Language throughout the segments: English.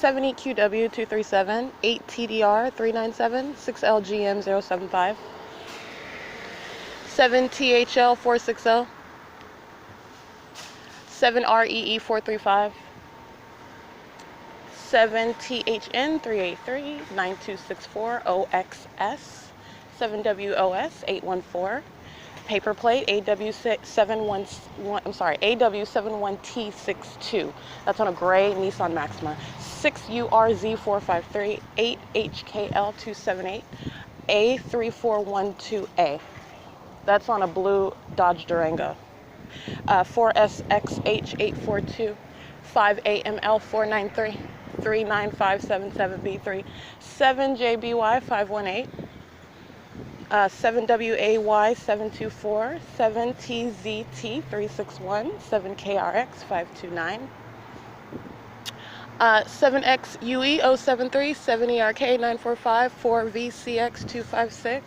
7EQW237, 8TDR397, 6LGM075, 7THL460, 7REE435, 7THN383, 9264, OXS, 7WOS814, paper plate AW71T62. That's on a gray Nissan Maxima. 6URZ453, 8HKL278, A3412A. That's on a blue Dodge Durango. 4SXH842, 5AML493, 39577B3, 7JBY518, 7WAY724, 7TZT361, 7KRX529, 7XUE073, 7ERK945, 4VCX256,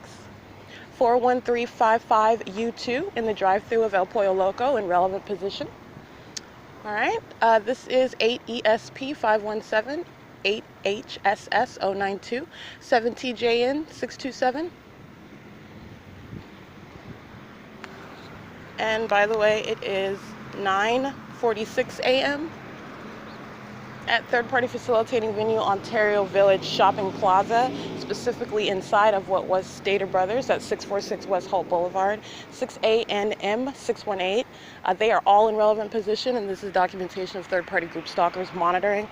41355U2 in the drive-through of El Pollo Loco in relevant position. All right, this is 8ESP517, 8HSS092, 7TJN627. And by the way, it is 9:46 a.m. at third-party facilitating venue Ontario Village Shopping Plaza, specifically inside of what was Stater Brothers at 646 West Holt Boulevard, 6ANM618. They are all in relevant position, and this is documentation of third-party group stalkers monitoring.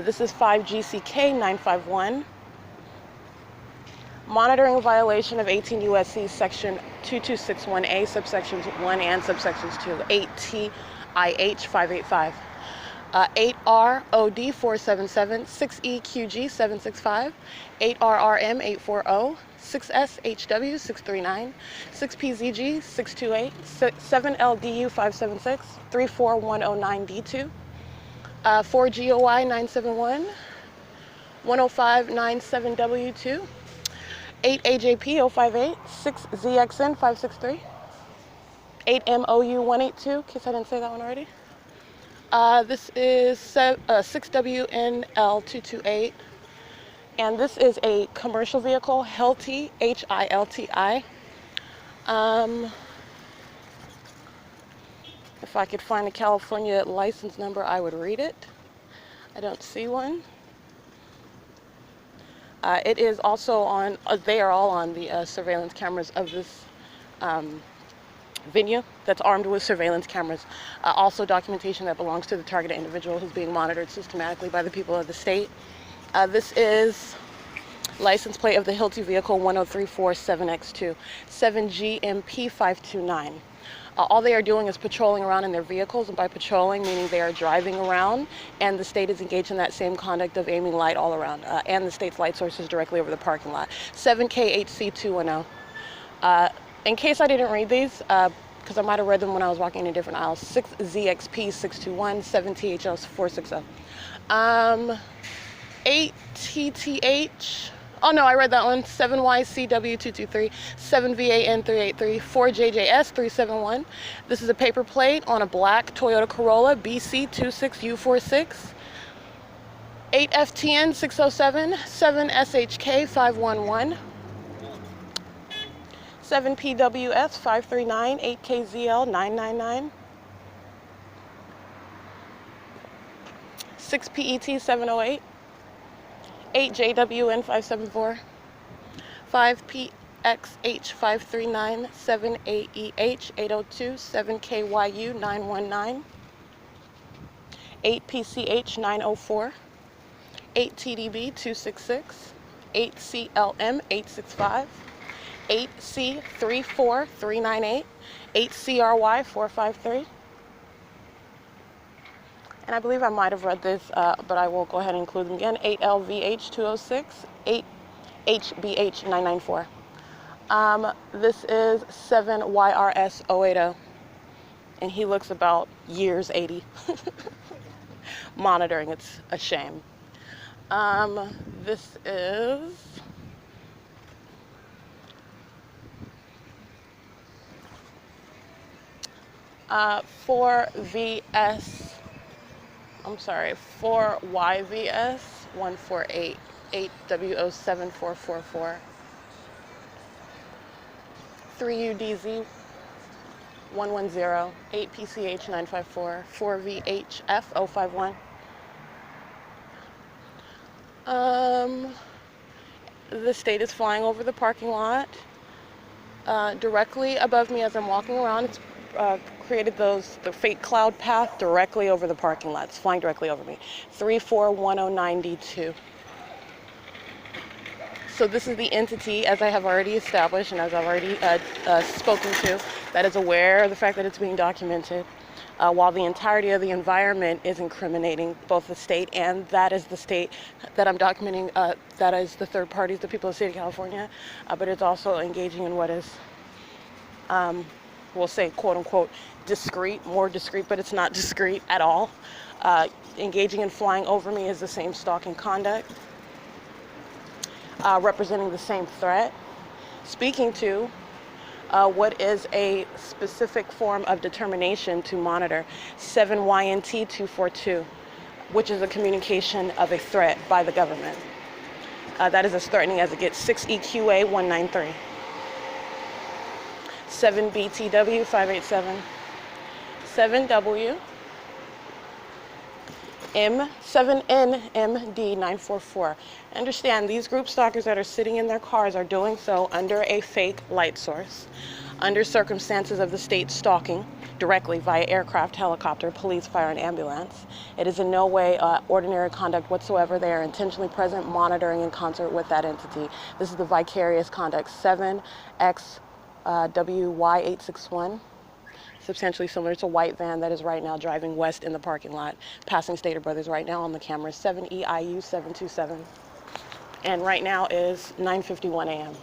This is 5GCK951. Monitoring a violation of 18 U.S.C. section 2261A, subsections 1 and subsections 2, 8TIH585. 8ROD477, 6EQG765, 8RRM840, 6SHW639, 6PZG628, 7LDU576, 34109D2, 4GOY971, 10597W2, 8AJP058, 6ZXN563, 8MOU182, in case I didn't say that one already. This is 6WNL228, and this is a commercial vehicle, HILTI, H-I-L-T-I. If I could find a California license number, I would read it. I don't see one. It is also on, they are all on the surveillance cameras of this venue that's armed with surveillance cameras. Also documentation that belongs to the targeted individual who's being monitored systematically by the people of the state. This is license plate of the Hilti vehicle 10347X2, 7GMP529. All they are doing is patrolling around in their vehicles, and by patrolling, meaning they are driving around, and the state is engaged in that same conduct of aiming light all around, and the state's light source is directly over the parking lot. 7KHC210. In case I didn't read these, because I might have read them when I was walking in different aisles, 6ZXP621, 7THL460. 8TTH, oh no, I read that one, 7YCW223, 7VAN383, 4JJS371. This is a paper plate on a black Toyota Corolla BC26U46. 8FTN607, 7SHK511. 7PWS539, 8KZL999, 6PET708, 8JWN574, 5PXH539, 7AEH802, 7KYU919, 8PCH904, 8TDB266, 8CLM865, 8C34398, 8CRY453. And I believe I might have read this, but I will go ahead and include them again. 8LVH206, 8HBH994. This is 7YRS080, and he looks about years 80. Monitoring, it's a shame. This is 4VS I'm sorry, 4YVS 148 8WO 7444 3UDZ 110 8PCH 954 4VHF 051. The state is flying over the parking lot. Directly above me as I'm walking around, it's created the fake cloud path directly over the parking lot. It's flying directly over me. 34109D2. So this is the entity, as I have already established and as I've already spoken to, that is aware of the fact that it's being documented, while the entirety of the environment is incriminating both the state, and that is the state that I'm documenting, that is the third parties, the people of the state of California, but it's also engaging in what is, we'll say, quote unquote, discreet, more discreet, but it's not discreet at all. Engaging in flying over me is the same stalking conduct. Representing the same threat, speaking to what is a specific form of determination to monitor, 7YNT242, which is a communication of a threat by the government. That is as threatening as it gets, 6EQA193, 7BTW587, 7W, M7NMD944. Understand, these group stalkers that are sitting in their cars are doing so under a fake light source, under circumstances of the state stalking directly via aircraft, helicopter, police, fire, and ambulance. It is in no way ordinary conduct whatsoever. They are intentionally present, monitoring in concert with that entity. This is the vicarious conduct, 7XWY861. Substantially similar to a white van that is right now driving west in the parking lot, passing Stater Brothers right now on the camera, 7EIU727. And right now is 9:51 a.m.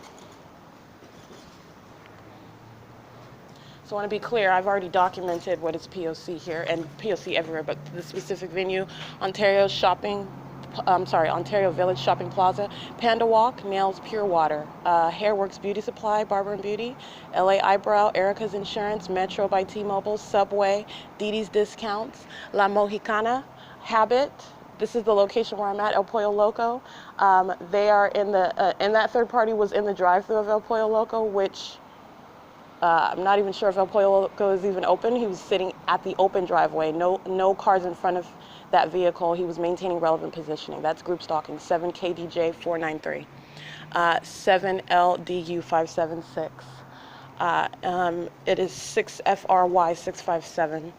So I want to be clear, I've already documented what is P.O.C. here, and P.O.C. everywhere, but the specific venue, Ontario Village Shopping Plaza, Panda Walk, Nails Pure Water, Hairworks Beauty Supply, Barber and Beauty, LA Eyebrow, Erica's Insurance, Metro by T-Mobile, Subway, Didi's Discounts, La Mojicana, Habit. This is the location where I'm at, El Pollo Loco. They are in the, and that third party was in the drive-thru of El Pollo Loco, which I'm not even sure if El Pollo Loco is even open. He was sitting at the open driveway, no cars in front of that vehicle. He was maintaining relevant positioning. That's group stalking, 7KDJ493, 7LDU576. It is 6FRY657,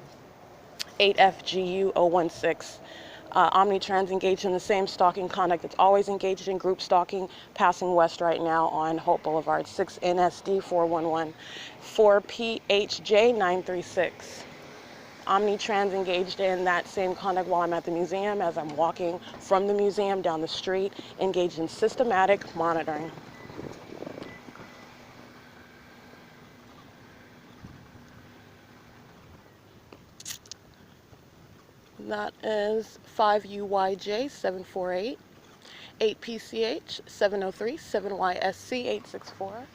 8FGU016. Omnitrans engaged in the same stalking conduct it's always engaged in, group stalking, passing west right now on HOLT Boulevard, 6NSD411, 4PHJ936. Omnitrans engaged in that same conduct while I'm at the museum, as I'm walking from the museum down the street, engaged in systematic monitoring. That is 5UYJ748, 8PCH 703, 7YSC 864,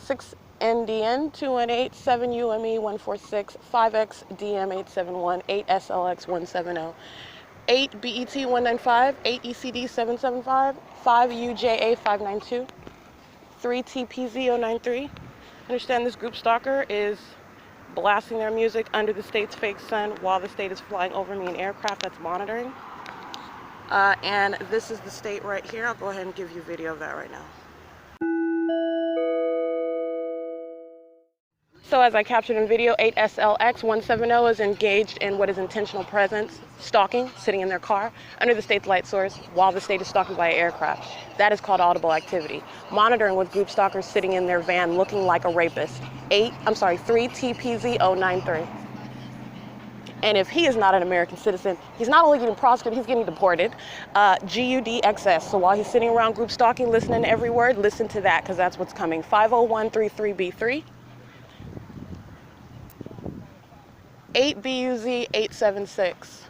6NDN 218, 7UME 146, 5XDM 871, 8SLX 170, 8BET 195, 8ECD 775, 5UJA 592, 3TPZ 093. Understand this group stalker is blasting their music under the state's fake sun while the state is flying over me in aircraft that's monitoring. And this is the state right here. I'll go ahead and give you a video of that right now. So as I captured in video, 8SLX170 is engaged in what is intentional presence, stalking, sitting in their car under the state's light source while the state is stalking by aircraft. That is called audible activity. Monitoring with group stalkers sitting in their van looking like a rapist. 3TPZ093. And if he is not an American citizen, he's not only getting prosecuted, he's getting deported. GUDXS. So while he's sitting around group stalking, listening to every word, listen to that, because that's what's coming. 50133B3. 8BUZ 876,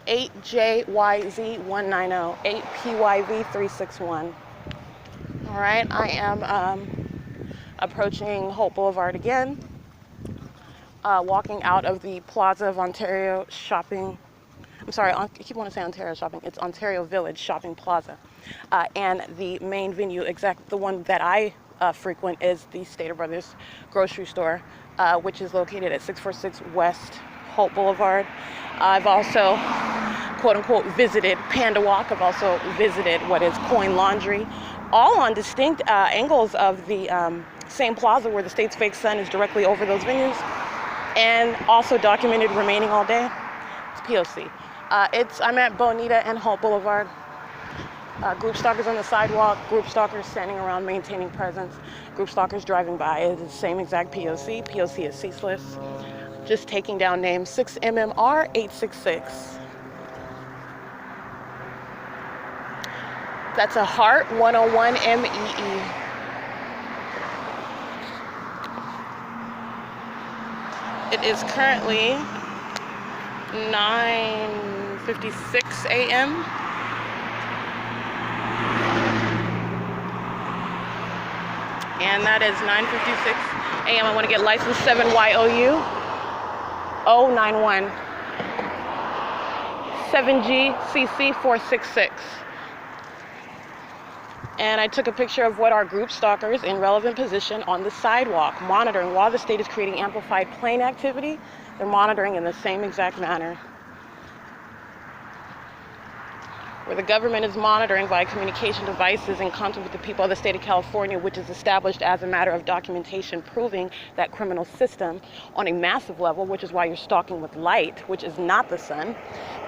8JYZ190, 8PYV 361. All right, I am approaching HOLT Boulevard again, walking out of the Plaza of Ontario shopping, I'm sorry, I keep wanting to say Ontario Shopping. It's Ontario Village Shopping Plaza. And the main venue, the one that I frequent, is the Stater Brothers grocery store, which is located at 646 West Holt Boulevard. I've also, quote unquote, visited Panda Walk. I've also visited what is Coin Laundry, all on distinct angles of the same plaza where the state's fake sun is directly over those venues, and also documented remaining all day. It's P.O.C. I'm at Bonita and Holt Boulevard. Group stalkers on the sidewalk, group stalkers standing around maintaining presence, group stalkers driving by. It is the same exact P.O.C. P.O.C. is ceaseless. Just taking down names. 6MMR 866. That's a HART 101 MEE. It is currently 9:56 a.m. And that is 9:56 a.m. I want to get license 7YOU 091 7GCC 466. And I took a picture of what are group stalkers in relevant position on the sidewalk, monitoring while the state is creating amplified plane activity. They're monitoring in the same exact manner. Where the government is monitoring via communication devices in contact with the people of the state of California, which is established as a matter of documentation proving that criminal system on a massive level, which is why you're stalking with light, which is not the sun.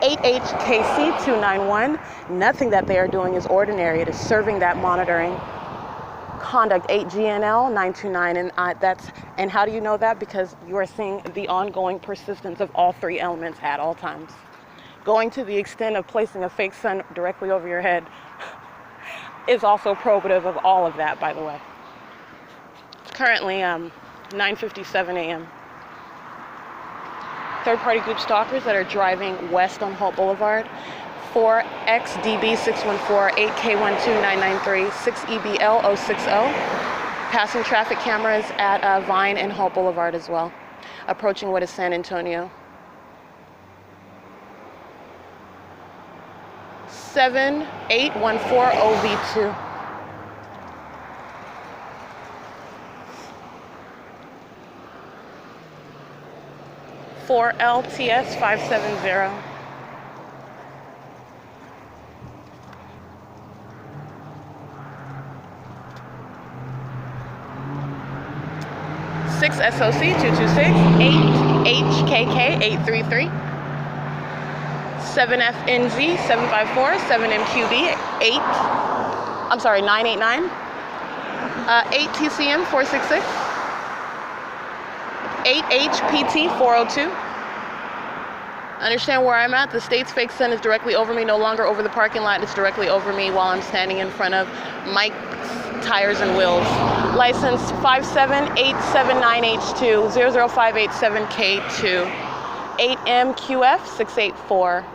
8HKC 291, nothing that they are doing is ordinary. It is serving that monitoring conduct. 8GNL 929, and how do you know that? Because you are seeing the ongoing persistence of all three elements at all times. Going to the extent of placing a fake sun directly over your head is also probative of all of that, by the way. It's currently 9:57 a.m. Third-party group stalkers that are driving west on Holt Boulevard. 4XDB614 8K12993 6EBL 060. Passing traffic cameras at Vine and Holt Boulevard as well. Approaching what is San Antonio. 7814 OVITT. For LTS 570. Six SOC 226 8HKK 833. 7FNZ 754 7MQB 989. 8TCM 466. 8HPT 402. Understand where I'm at. The state's fake sun is directly over me, no longer over the parking lot. It's directly over me while I'm standing in front of Mike's Tires and Wheels. License 57879H2 00587K2 8MQF 684.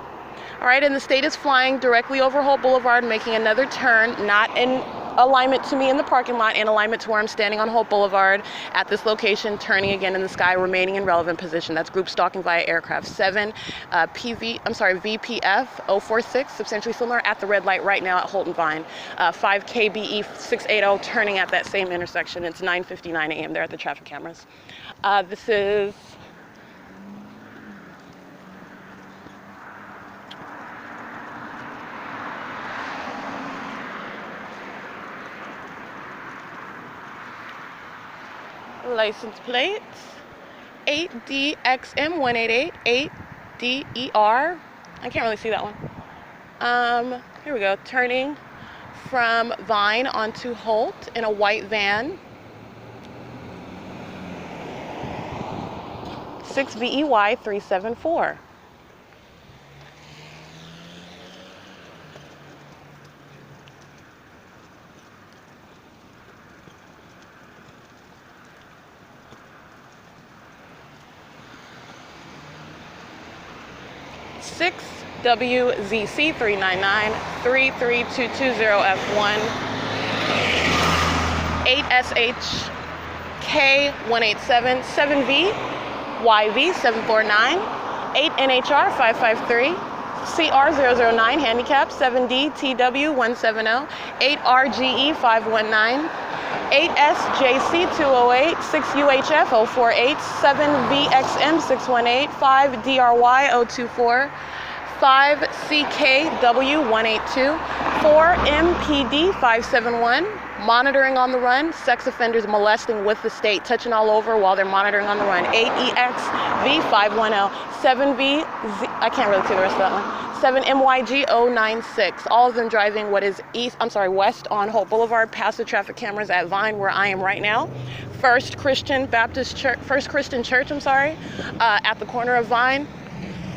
All right, and the state is flying directly over Holt Boulevard, making another turn, not in alignment to me in the parking lot, in alignment to where I'm standing on Holt Boulevard at this location, turning again in the sky, remaining in relevant position. That's group stalking via aircraft. 7 VPF 046, substantially similar at the red light right now at Holt and Vine. 5 KBE 680, turning at that same intersection. It's 9:59 a.m. They're at the traffic cameras. This is license plates 8DXM188 8DER. I can't really see that one. Here we go. Turning from Vine onto Holt in a white van. 6VEY 374. Six WZC 399 33220F1 8SH K187 7V YV 749 8NHR 553 6CR009 handicap, 7DTW170, 8RGE519, 8SJC208, 6UHF048, 7VXM618, 5DRY024, 5CKW182, 4MPD571, monitoring on the run, sex offenders molesting with the state, touching all over while they're monitoring on the run, 8EXV510, 7V, I can't really see the rest of that one, 7MYG096, all of them driving what is west on Holt Boulevard, past the traffic cameras at Vine, where I am right now. First Christian Church, at the corner of Vine.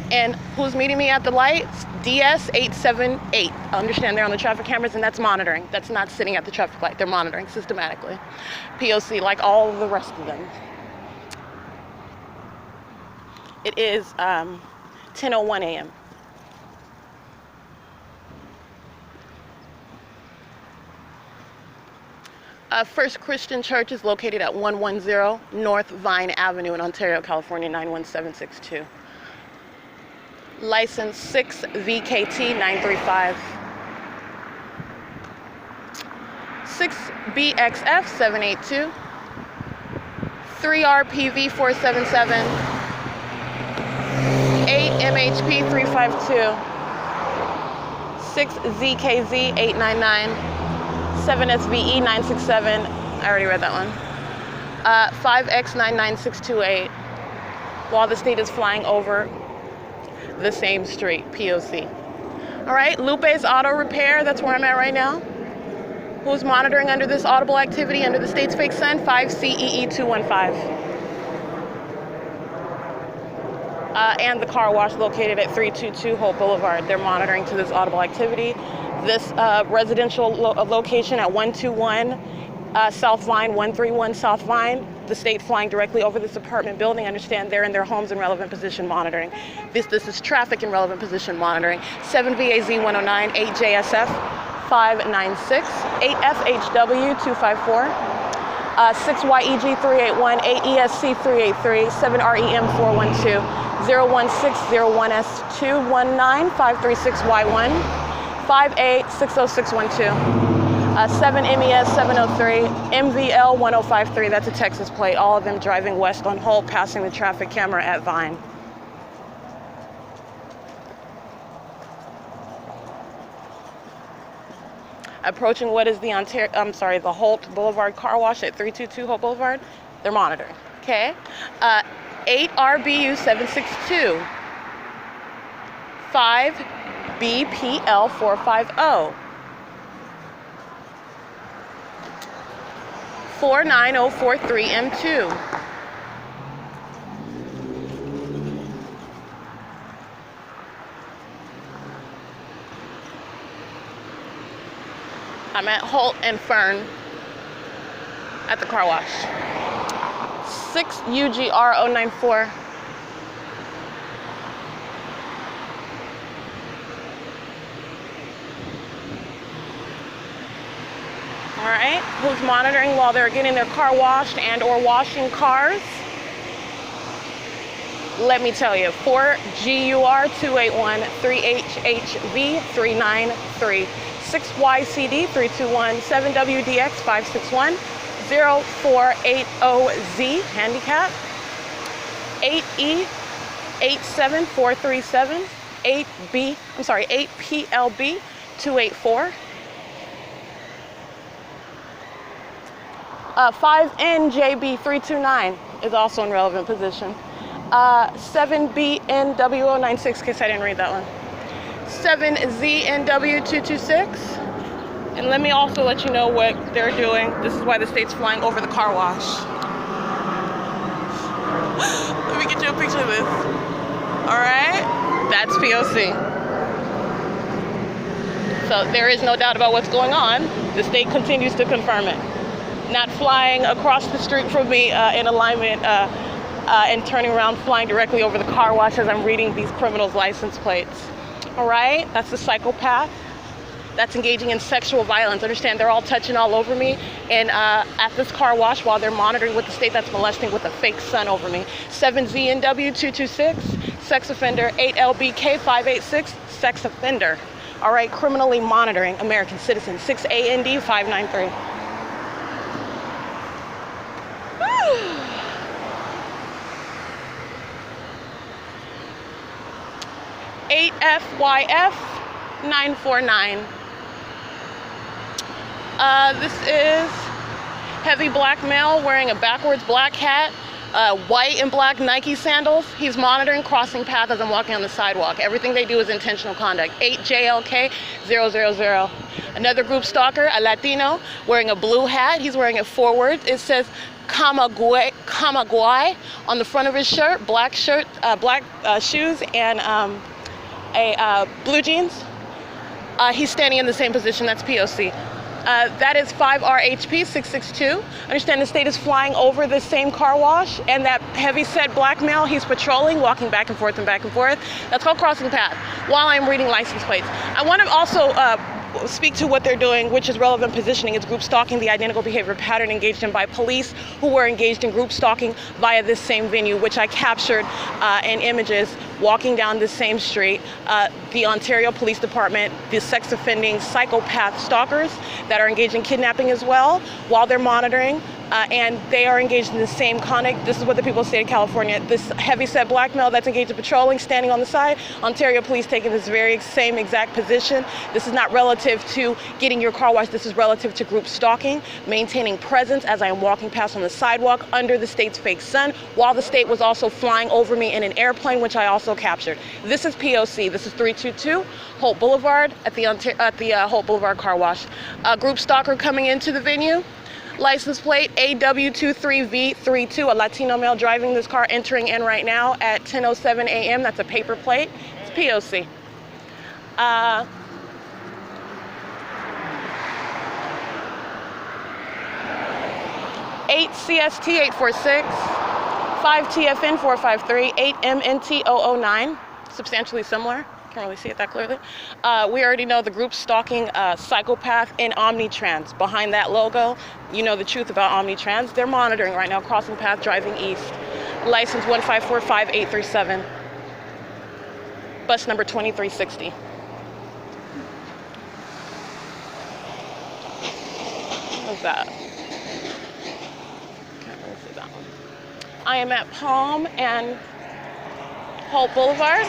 And who's meeting me at the lights? DS878. I understand they're on the traffic cameras, and that's monitoring. That's not sitting at the traffic light. They're monitoring systematically. P.O.C. like all of the rest of them. It is 10:01 a.m. First Christian Church is located at 110 North Vine Avenue in Ontario, California, 91762. License 6VKT935. 6BXF782. 3RPV477. 8MHP352. 6ZKZ899. 7SVE967. I already read that one. 5X99628. While the state is flying over the same street, P.O.C. All right, Lupe's Auto Repair, that's where I'm at right now. Who's monitoring under this audible activity under the state's fake sun? 5CEE215. And the car wash located at 322 Holt Boulevard. They're monitoring to this audible activity. This residential location at 121 South Vine, 131 South Vine. The state flying directly over this apartment building. Understand they're in their homes in relevant position monitoring. This is traffic in relevant position monitoring. 7VAZ109, 8JSF 596, 8FHW254, 6YEG381, 8ESC383, 7REM412, 01601S219, 536Y1, 58-60612. 7MES703, MVL1053, that's a Texas plate, all of them driving west on Holt, passing the traffic camera at Vine. Approaching what is the the Holt Boulevard car wash at 322 Holt Boulevard, they're monitoring, okay? 8RBU762, 5BPL450, 49043M2. I'm at Holt and Fern at the car wash. 6UGR094. All right, who's monitoring while they're getting their car washed and or washing cars? Let me tell you, 4GUR281, 3HHV393, 6YCD321, 7WDX561, 0480Z handicap, 8E87437, 8PLB284. 5NJB329 is also in relevant position. 7BNW096, in case I didn't read that one. 7ZNW226. And let me also let you know what they're doing. This is why the state's flying over the car wash. Let me get you a picture of this. All right, that's P.O.C. So there is no doubt about what's going on. The state continues to confirm it. Not flying across the street from me in alignment and turning around, flying directly over the car wash as I'm reading these criminals' license plates. All right, that's the psychopath. That's engaging in sexual violence. Understand, they're all touching all over me and at this car wash while they're monitoring with the state that's molesting with a fake sun over me. 7ZNW226, sex offender 8LBK586, sex offender. All right, criminally monitoring American citizen, 6AND 593. 8FYF 949. This is heavy black male wearing a backwards black hat, white and black Nike sandals. He's monitoring crossing path as I'm walking on the sidewalk. Everything they do is intentional conduct. 8JLK 000. Another group stalker, a Latino, wearing a blue hat. He's wearing it forward. It says Camagüey on the front of his shirt, black shoes, and blue jeans. He's standing in the same position. That's P.O.C. That is 5RHP 662. Understand the state is flying over the same car wash, and that heavy-set black male, he's patrolling, walking back and forth and back and forth. That's called crossing path while I'm reading license plates. I want to also speak to what they're doing, which is relevant positioning. It's group stalking, the identical behavior pattern engaged in by police who were engaged in group stalking via this same venue, which I captured in images walking down the same street. The Ontario Police Department, the sex offending psychopath stalkers that are engaged in kidnapping as well while they're monitoring. And they are engaged in the same conduct. This is what the people of the state of California, this heavy-set black male that's engaged in patrolling, standing on the side. Ontario police taking this very same exact position. This is not relative to getting your car washed. This is relative to group stalking, maintaining presence as I am walking past on the sidewalk under the state's fake sun, while the state was also flying over me in an airplane, which I also captured. This is P.O.C. This is 322 HOLT Boulevard at the HOLT Boulevard car wash. Group stalker coming into the venue. License plate AW23V32, a Latino male driving this car, entering in right now at 10:07 a.m. That's a paper plate. It's P.O.C. 8CST846, 5TFN 453, 8MNT 009, substantially similar. Can't really see it that clearly. We already know the group stalking psychopath in Omnitrans. Behind that logo, you know the truth about Omnitrans. They're monitoring right now, crossing path, driving east. License 1545837. Bus number 2360. What's that? Can't really see that one. I am at Palm and Holt Boulevard.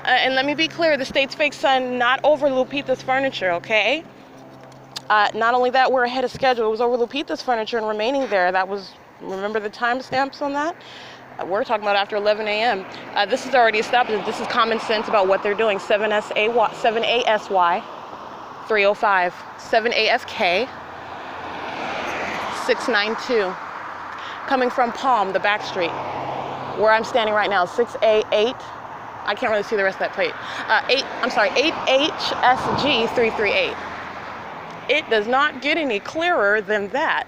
And let me be clear, the state's fake sun, not over Lupita's furniture, okay? Not only that, we're ahead of schedule. It was over Lupita's furniture and remaining there. That was, remember the timestamps on that? We're talking about after 11 a.m. This is already established. This is common sense about what they're doing. 7ASY, 305, 7AFK, 692. Coming from Palm, the back street, where I'm standing right now, 6A8. I can't really see the rest of that plate. 8HSG338. It does not get any clearer than that.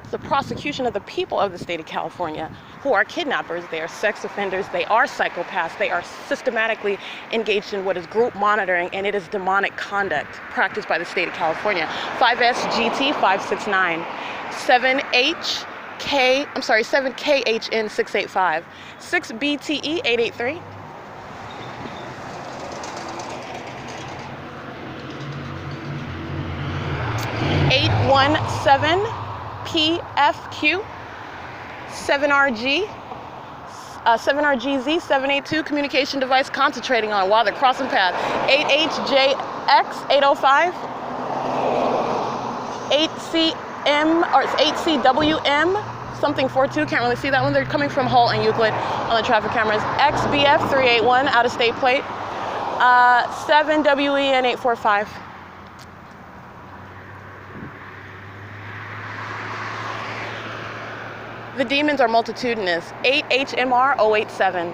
It's the prosecution of the people of the state of California who are kidnappers. They are sex offenders. They are psychopaths. They are systematically engaged in what is group monitoring, and it is demonic conduct practiced by the state of California. 5SGT569, 7KHN 685, 6BTE 883. PFQ 7RG 7RGZ 782 communication device concentrating on while they're crossing path. 8HJX 805 8CM or 8CWM something 42, can't really see that one. They're coming from HOLT and Euclid on the traffic cameras. XBF 381 out of state plate. 7WEN 845. The demons are multitudinous. 8HMR 087.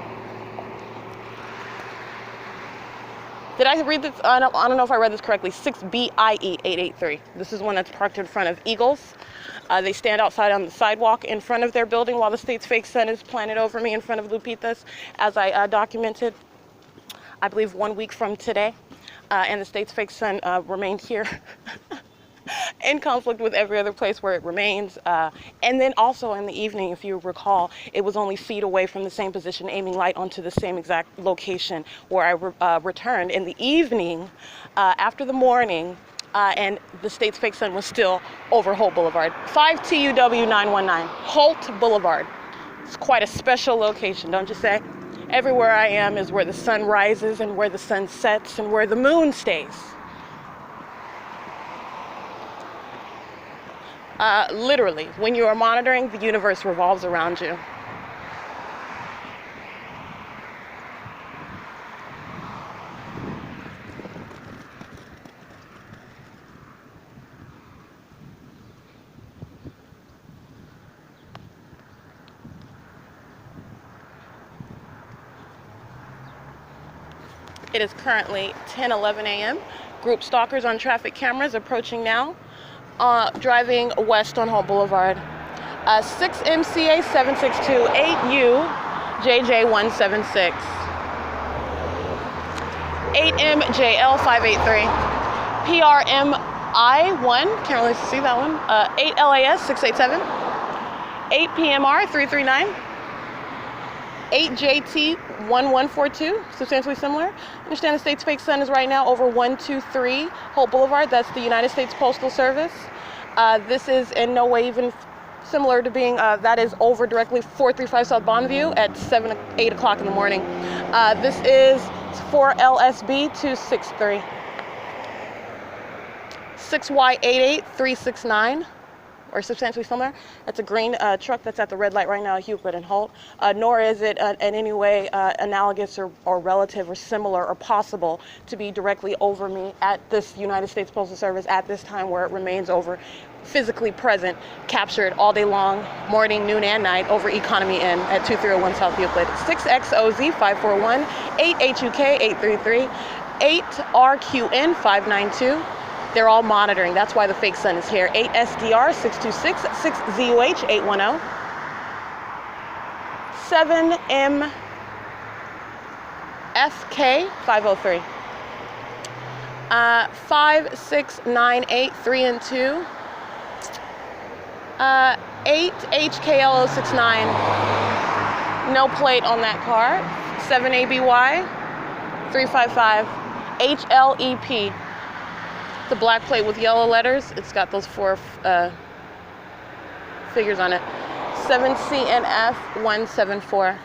Did I read this? I don't know if I read this correctly. 6BIE 883. This is one that's parked in front of Eagles. They stand outside on the sidewalk in front of their building while the state's fake sun is planted over me in front of Lupita's, as I documented, I believe 1 week from today. And the state's fake sun remained here. in conflict with every other place where it remains. And then also in the evening, if you recall, it was only feet away from the same position, aiming light onto the same exact location where I returned in the evening after the morning, and the state's fake sun was still over Holt Boulevard. 5 TUW 919, Holt Boulevard. It's quite a special location, don't you say? Everywhere I am is where the sun rises and where the sun sets and where the moon stays. Literally, when you are monitoring, the universe revolves around you. It is currently 10:11 a.m. Group stalkers on traffic cameras approaching now, driving west on Holt Boulevard. 6 MCA 762 8U JJ 176. 8 MJL 583. PRMI 1, can't really see that one. 8 LAS 687. 8 PMR 339. 8 JT 1142, substantially similar. Understand the state's fake sun is right now over 123 Holt Boulevard. That's the United States Postal Service. This is in no way even similar to being, that is over directly 435 South Bonneview at 8 o'clock in the morning. This is 4 LSB 263. 6Y88 369. Or substantially similar. That's a green truck that's at the red light right now at Euclid and Holt. Nor is it in any way analogous or relative or similar or possible to be directly over me at this United States Postal Service at this time, where it remains over, physically present, captured all day long, morning, noon, and night over Economy Inn at 2301 South Euclid. 6XOZ 541, 8HUK 833, 8RQN 592. They're all monitoring. That's why the fake sun is here. 8SDR 626, 6ZUH 810, 7MFK 503, 5698 3 and 2, 8HKL 069. No plate on that car. 7ABY 355, HLEP. The black plate with yellow letters. It's got those 4 figures on it. 7CNF 174.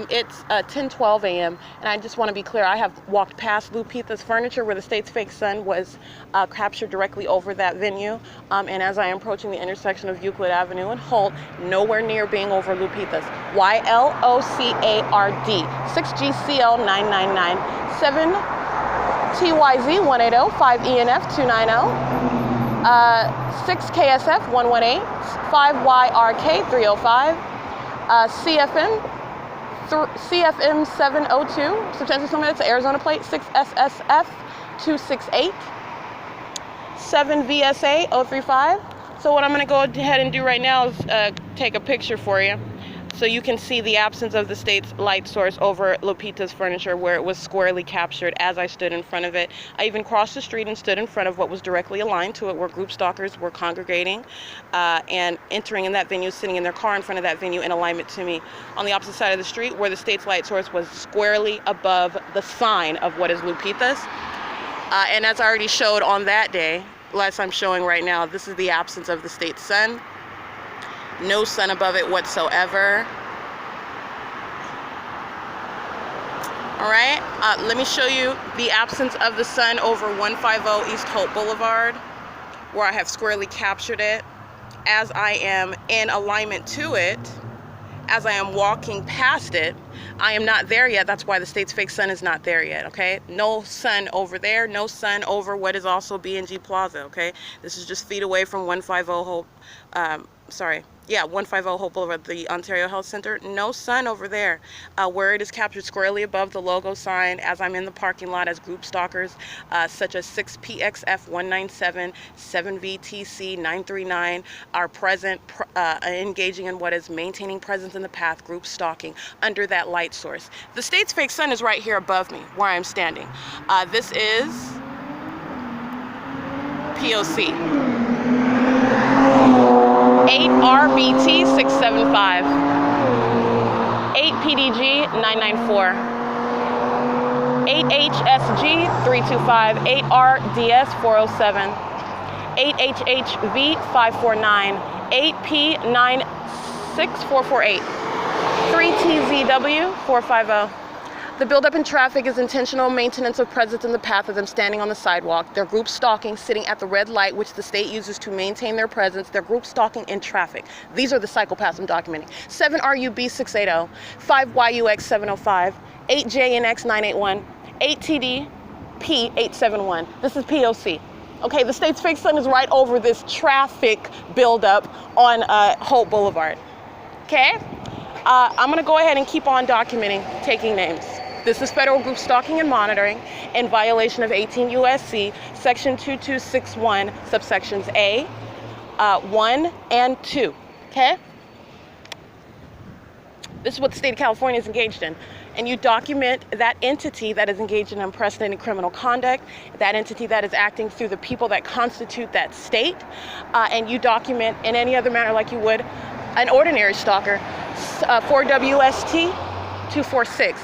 It's 10:12 a.m. and I just want to be clear. I have walked past Lupita's Furniture, where the state's fake sun was captured directly over that venue. And as I am approaching the intersection of Euclid Avenue and Holt, nowhere near being over Lupita's. YLOCARD 6GCL 999 7. TYZ 180, 5ENF 290, 6KSF 118, 5YRK 305, CFM 702, substantially similar, that's the Arizona plate, 6SSF 268, 7VSA 035. So what I'm going to go ahead and do right now is take a picture for you, so you can see the absence of the state's light source over Lupita's Furniture, where it was squarely captured as I stood in front of it. I even crossed the street and stood in front of what was directly aligned to it, where group stalkers were congregating and entering in that venue, sitting in their car in front of that venue in alignment to me. On the opposite side of the street, where the state's light source was squarely above the sign of what is Lupita's. And as I already showed on that day, as I'm showing right now, this is the absence of the state's sun. No sun above it whatsoever. All right, let me show you the absence of the sun over 150 East Holt Boulevard, where I have squarely captured it as I am in alignment to it, as I am walking past it. I am not there yet. That's why the state's fake sun is not there yet, okay? No sun over there, no sun over what is also B&G Plaza, okay? This is just feet away from 150 Holt, 150 Holt Boulevard, the Ontario Health Center. No sun over there, where it is captured squarely above the logo sign as I'm in the parking lot, as group stalkers such as 6PXF 197, 7VTC 939 are present, engaging in what is maintaining presence in the path, group stalking under that light source. The state's fake sun is right here above me, where I'm standing. This is P.O.C. 8RBT 675. 8PDG 994. 8HSG 325. 8RDS 407. 8HHV 549. 8P96448. 3TZW 450. The buildup in traffic is intentional maintenance of presence in the path of them standing on the sidewalk. Their group stalking, sitting at the red light, which the state uses to maintain their presence. Their group stalking in traffic. These are the psychopaths I'm documenting. 7RUB 680, 5YUX 705, 8JNX 981, 8TDP 871. This is P.O.C. Okay, the state's fake sun is right over this traffic buildup on HOLT Boulevard. Okay? I'm going to go ahead and keep on documenting, taking names. This is federal group stalking and monitoring in violation of 18 U.S.C. section 2261, subsections A, 1 and 2. Okay? This is what the state of California is engaged in. And you document that entity that is engaged in unprecedented criminal conduct, that entity that is acting through the people that constitute that state, and you document in any other manner like you would an ordinary stalker, 4WST 246.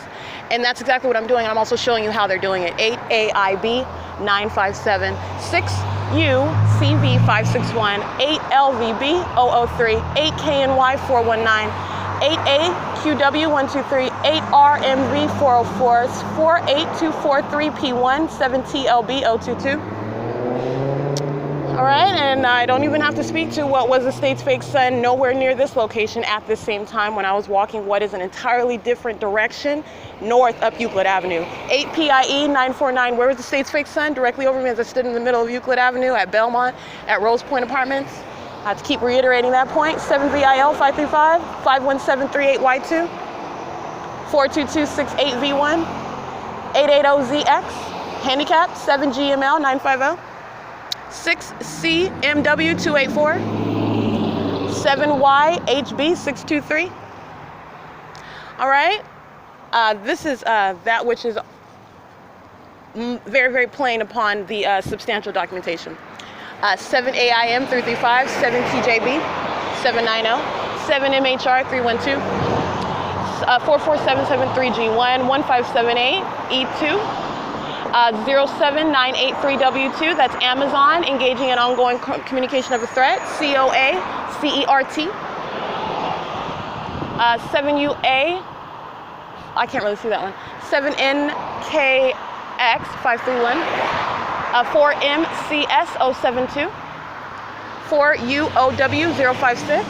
And that's exactly what I'm doing. I'm also showing you how they're doing it. 8AIB 957, 6UCV 561, 8LVB 003, 8KNY 419, 8AQW 123, 8RMV 404, 48243P1, 7TLB 022. All right, and I don't even have to speak to what was the state's fake sun nowhere near this location at the same time when I was walking what is an entirely different direction north up Euclid Avenue. 8PIE 949, where was the state's fake sun? Directly over me as I stood in the middle of Euclid Avenue at Belmont at Rose Point Apartments. I have to keep reiterating that point. 7VIL 535, 51738Y2, 42268V1, 880ZX, handicap 7GML 950. 6CMW 284, 7YHB 623. All right, this is that which is very, very plain upon the substantial documentation. 7AIM 335, 7TJB 790, 7MHR 312, 44773G1, 1578 E2. 07983W2, that's Amazon, engaging in ongoing communication of a threat, COA, CERT. 7UA, I can't really see that one, 7NKX 531, 4MCS 072, 4UOW 056.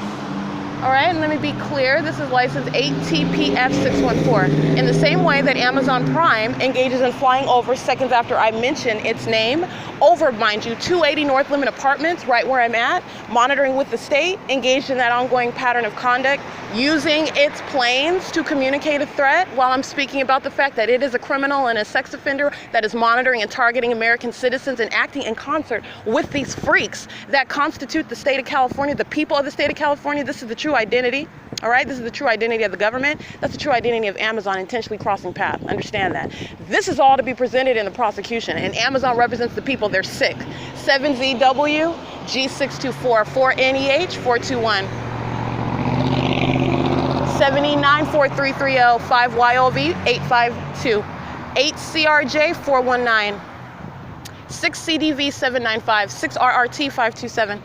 All right, and let me be clear, this is license 8TPF 614. In the same way that Amazon Prime engages in flying over seconds after I mention its name, over, mind you, 280 North Limit Apartments, right where I'm at, monitoring with the state, engaged in that ongoing pattern of conduct, using its planes to communicate a threat while I'm speaking about the fact that it is a criminal and a sex offender that is monitoring and targeting American citizens and acting in concert with these freaks that constitute the state of California, the people of the state of California. This is the true identity. All right, this is the true identity of the government. That's the true identity of Amazon intentionally crossing paths. Understand that. This is all to be presented in the prosecution, and Amazon represents the people. They're sick. 7ZW G624, 4NEH 421, 794330, 5YOV 852, 8CRJ 419, 6CDV 795, 6RRT 527.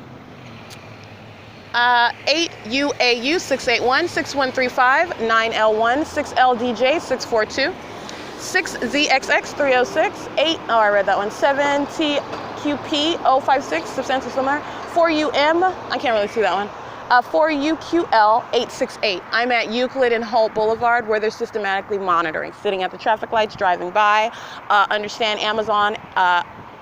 8UAU 681, 6135, 9L1, 6LDJ 642, 6ZXX 306, 8, oh I read that one, 7TQP 056, substantially similar, 4UM, I can't really see that one, 4UQL 868. I'm at Euclid and HOLT Boulevard where they're systematically monitoring, sitting at the traffic lights, driving by, understand Amazon,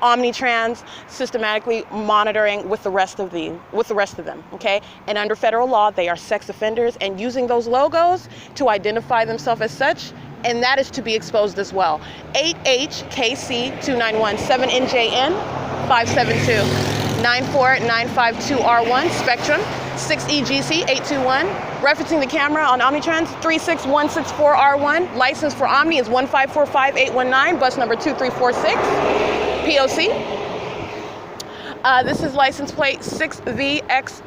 Omnitrans, systematically monitoring with the rest of them, okay? And under federal law, they are sex offenders and using those logos to identify themselves as such, and that is to be exposed as well. 8HKC291, 7NJN 572, 94952R1 Spectrum, 6EGC 821, referencing the camera on Omnitrans 36164R1, license for Omni is 1545819, bus number 2346. P.O.C. This is license plate 6VX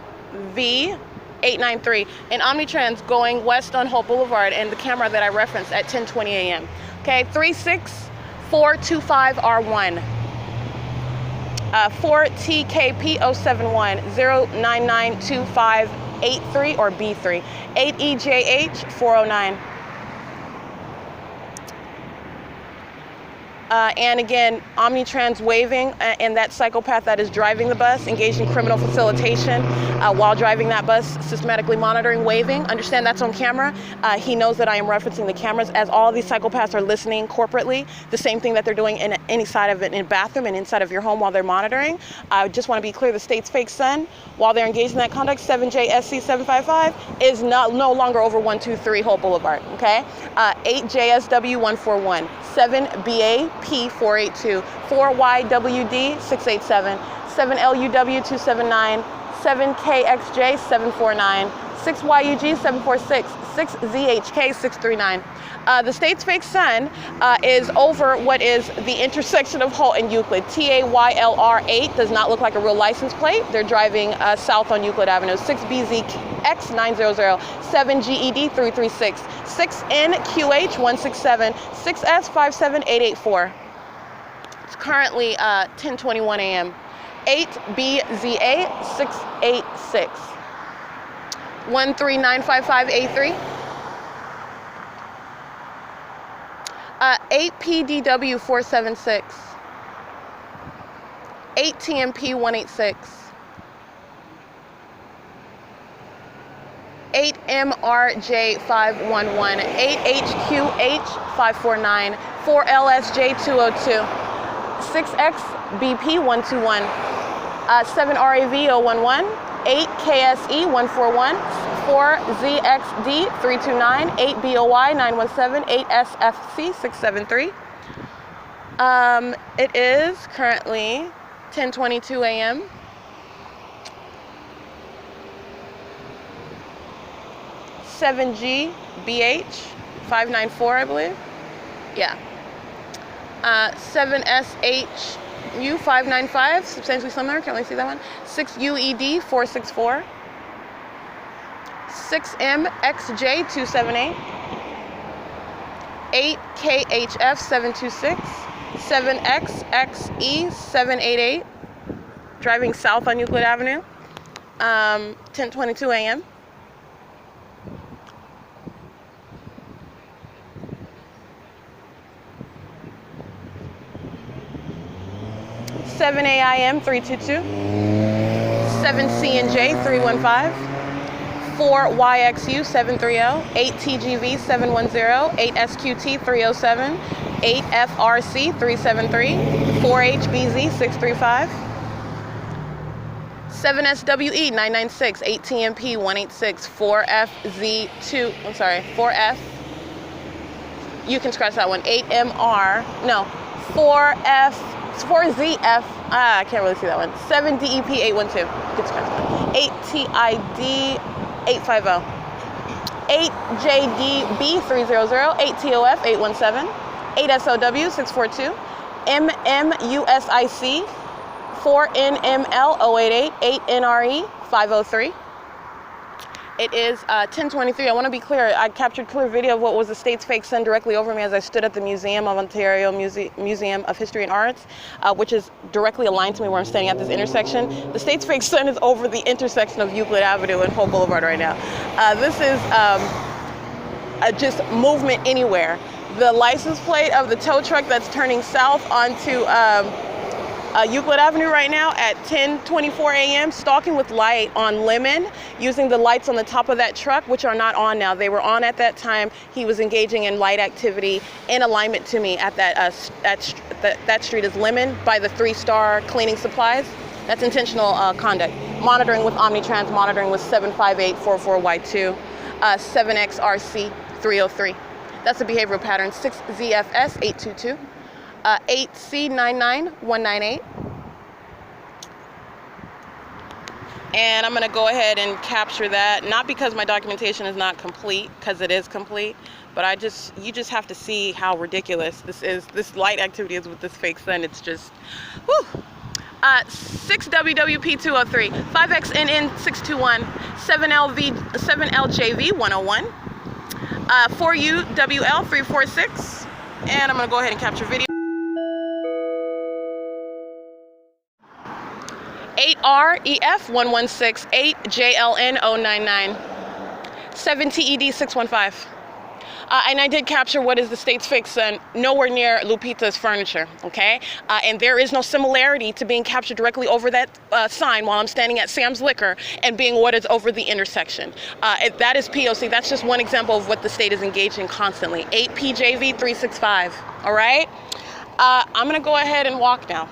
V893 in Omnitrans going west on Holt Boulevard, and the camera that I referenced at 10:20 a.m. Okay, 36425R1. 4TKP071 0992583 or B3. 8EJH409. And again, Omnitrans waving, and that psychopath that is driving the bus, engaged in criminal facilitation while driving that bus, systematically monitoring, waving. Understand that's on camera. He knows that I am referencing the cameras, as all of these psychopaths are listening corporately, the same thing that they're doing in any side of it, in a bathroom and inside of your home while they're monitoring. I just want to be clear, the state's fake son, while they're engaged in that conduct, 7JSC755 is no longer over 123 Holt Boulevard, okay? 8JSW141, 7BAP482, 4YWD687, 7LUW279, 7KXJ749, 6YUG746, 6ZHK639. The state's fake son is over what is the intersection of Holt and Euclid. TAYLR8 does not look like a real license plate. They're driving south on Euclid Avenue. 6BZX900, 7GED336, 6NQH167, 6S57884. It's currently 10:21 a.m. 8BZA686, 13955A3. 8PDW476, 8TMP186, 8MRJ511, 8HQH549, 4LSJ202, 6XBP121, 7RAV011, 8KSE141, 4ZXD329, 8BOY917, 8SFC673. It is currently 10:22 a.m. (7GBH594), I believe. Yeah. 7SHU595, substantially similar. Can't really see that one. 6UED464. 6MXJ278, 8KHF726, 7XXE788, driving south on Euclid Avenue, 10:22 a.m. 7AIM322, 7CNJ315, 4YXU730, 8TGV710, 8SQT307, 8FRC373, 4HBZ635, 7SWE996, 8TMP186, 4FZ2, 4F, you can scratch that one, 8MR, no, 4ZF, I can't really see that one, 7DEP812, you can scratch that one, 8TID850, 8JDB300, 8TOF817, 8SOW642, MMUSIC, 4NML088, 8NRE503. It is 10:23. I want to be clear. I captured clear video of what was the state's fake sun directly over me as I stood at the Museum of Ontario Museum of History and Arts, which is directly aligned to me where I'm standing at this intersection. The state's fake sun is over the intersection of Euclid Avenue and Holt Boulevard right now. This is just movement anywhere. The license plate of the tow truck that's turning south onto Euclid Avenue right now at 10:24 a.m. stalking with light on Lemon, using the lights on the top of that truck, which are not on now. They were on at that time. He was engaging in light activity in alignment to me at that street is Lemon by the 3-star cleaning supplies. That's intentional conduct. Monitoring with Omnitrans, monitoring with 75844Y2, 7XRC303. That's the behavioral pattern. 6ZFS822. 8C99198. And I'm going to go ahead and capture that, not because my documentation is not complete, because it is complete, but you just have to see how ridiculous this is. This light activity is with this fake sun. It's just, whew. 6WWP203, 5XNN621, 7LJV101, 4UWL346, and I'm going to go ahead and capture video. 8REF116, 8JLN099, 7TED615. And I did capture what is the state's fix nowhere near Lupita's furniture, okay? And there is no similarity to being captured directly over that sign while I'm standing at Sam's Liquor and being what is over the intersection. That is P.O.C. That's just one example of what the state is engaged in constantly. 8PJV365, all right? I'm gonna go ahead and walk now.